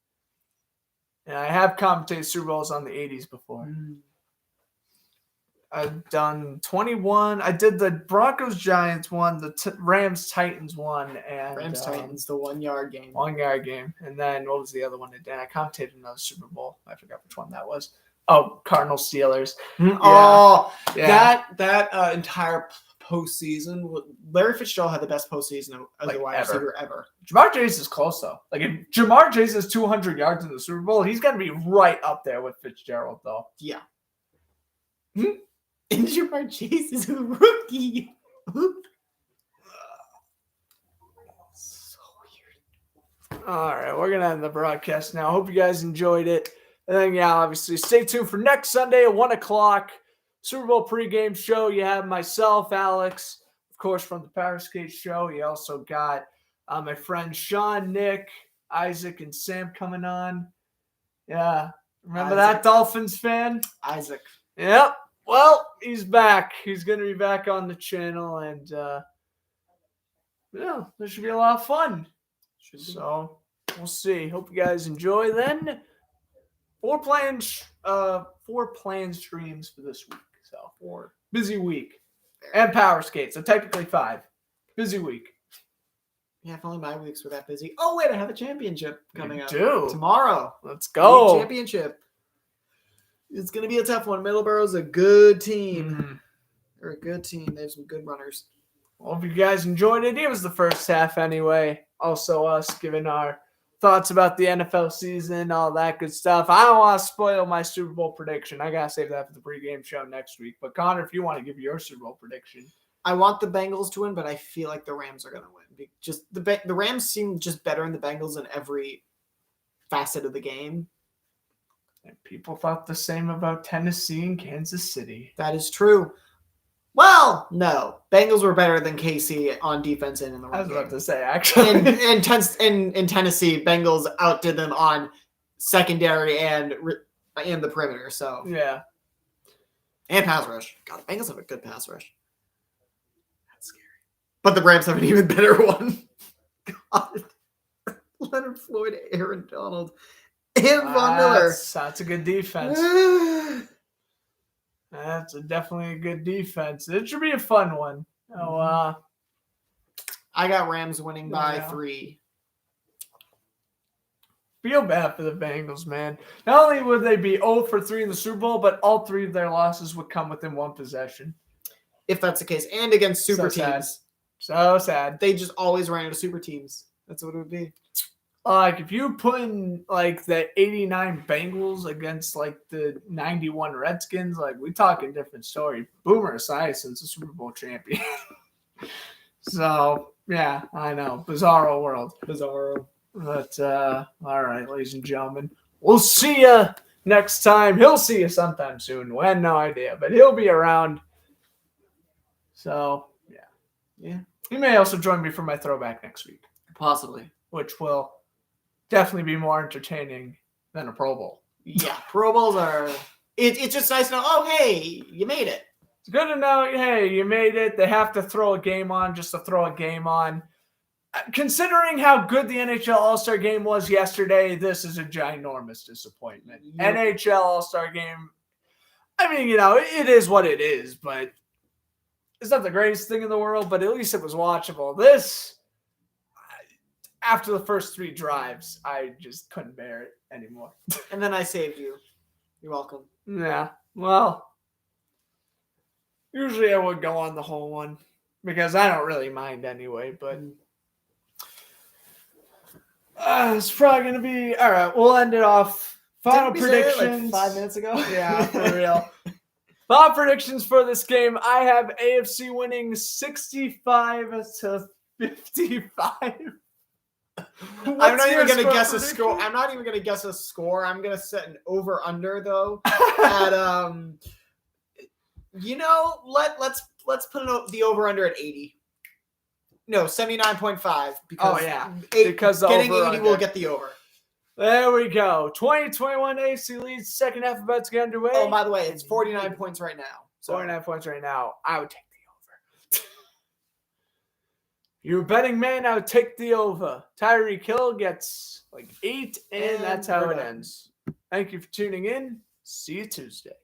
And I have commentated Super Bowls on the '80s before. I've done 21. I did the Broncos Giants one, the Rams Titans one, and Rams Titans, the 1 yard game. 1 yard game. And then what was the other one? I commentated another Super Bowl. I forgot which one that was. Oh, Cardinals Steelers. Yeah. Oh, yeah. That entire postseason. Larry Fitzgerald had the best postseason as a wide receiver ever. Jamar Chase is close though. Like if Jamar Chase has 200 yards in the Super Bowl, he's gonna be right up there with Fitzgerald though. Yeah. And Jamar Chase is a rookie. So weird. All right, we're gonna end the broadcast now. Hope you guys enjoyed it. And then, obviously, stay tuned for next Sunday at 1 o'clock. Super Bowl pregame show. You have myself, Alex, of course, from the Power Skate Show. You also got my friends Sean, Nick, Isaac, and Sam coming on. Yeah. Remember that Dolphins fan? Isaac. Yep. Well, he's back. He's going to be back on the channel. And, this should be a lot of fun. So, we'll see. Hope you guys enjoy then. 4 planned streams for this week. So 4 busy week. And Power Skate. So technically 5. Busy week. Yeah, if only my weeks were that busy. Oh wait, I have a championship coming up tomorrow. Let's go. Championship. It's gonna be a tough one. Middleborough's a good team. They're a good team. They have some good runners. Well, if you guys enjoyed it, it was the first half anyway. Also us giving our thoughts about the NFL season, all that good stuff. I don't want to spoil my Super Bowl prediction. I got to save that for the pregame show next week. But, Connor, if you want to give your Super Bowl prediction. I want the Bengals to win, but I feel like the Rams are going to win. Just the Rams seem just better than the Bengals in every facet of the game. And people thought the same about Tennessee and Kansas City. That is true. Well, no. Bengals were better than KC on defense and in the run game. I was about to say, actually. In Tennessee, Bengals outdid them on secondary and the perimeter. So yeah. And pass rush. God, the Bengals have a good pass rush. That's scary. But the Rams have an even better one. God. Leonard Floyd, Aaron Donald, and Von Miller. That's a good defense. That's definitely a good defense. It should be a fun one. I got Rams winning by 3. Feel bad for the Bengals, man. Not only would they be 0 for 3 in the Super Bowl, but all 3 of their losses would come within one possession. If that's the case. And against super teams. So sad. They just always ran into super teams. That's what it would be. Like, if you put in, like, the 89 Bengals against, like, the 91 Redskins, like, we talking different story. Boomer Esiason's a Super Bowl champion. So, yeah, I know. Bizarro world. Bizarro. But, all right, ladies and gentlemen. We'll see you next time. He'll see you sometime soon. We had no idea, but he'll be around. So, yeah. Yeah. He may also join me for my throwback next week. Possibly. Which will definitely be more entertaining than a Pro Bowl. Yeah. Pro Bowls are... It's just nice to know, oh, hey, you made it. It's good to know, hey, you made it. They have to throw a game on just to throw a game on. Considering how good the NHL All-Star Game was yesterday, this is a ginormous disappointment. Yep. NHL All-Star Game, I mean, it is what it is, but it's not the greatest thing in the world, but at least it was watchable. This, after the first 3 drives, I just couldn't bear it anymore. And then I saved you. You're welcome. Yeah, well, usually I would go on the whole one because I don't really mind anyway, but it's probably going to be, all right, we'll end it off. Final Didn't we say it, predictions. like 5 minutes ago? Yeah, for real. Final predictions for this game. I have AFC winning 65-55. I'm not even going to guess a prediction? score. I'm not even going to guess a score. I'm going to set an over-under, though. At, let's put the over-under at 80. No, 79.5. Because because getting over 80 will get the over. There we go. 2021 AFC leads. Second half about to get underway. Oh, by the way, it's 49 points right now. So 49 points right now. I would take the over. You're a betting man. I would take the over. Tyreek Hill gets like 8, and that's how it ends. Thank you for tuning in. See you Tuesday.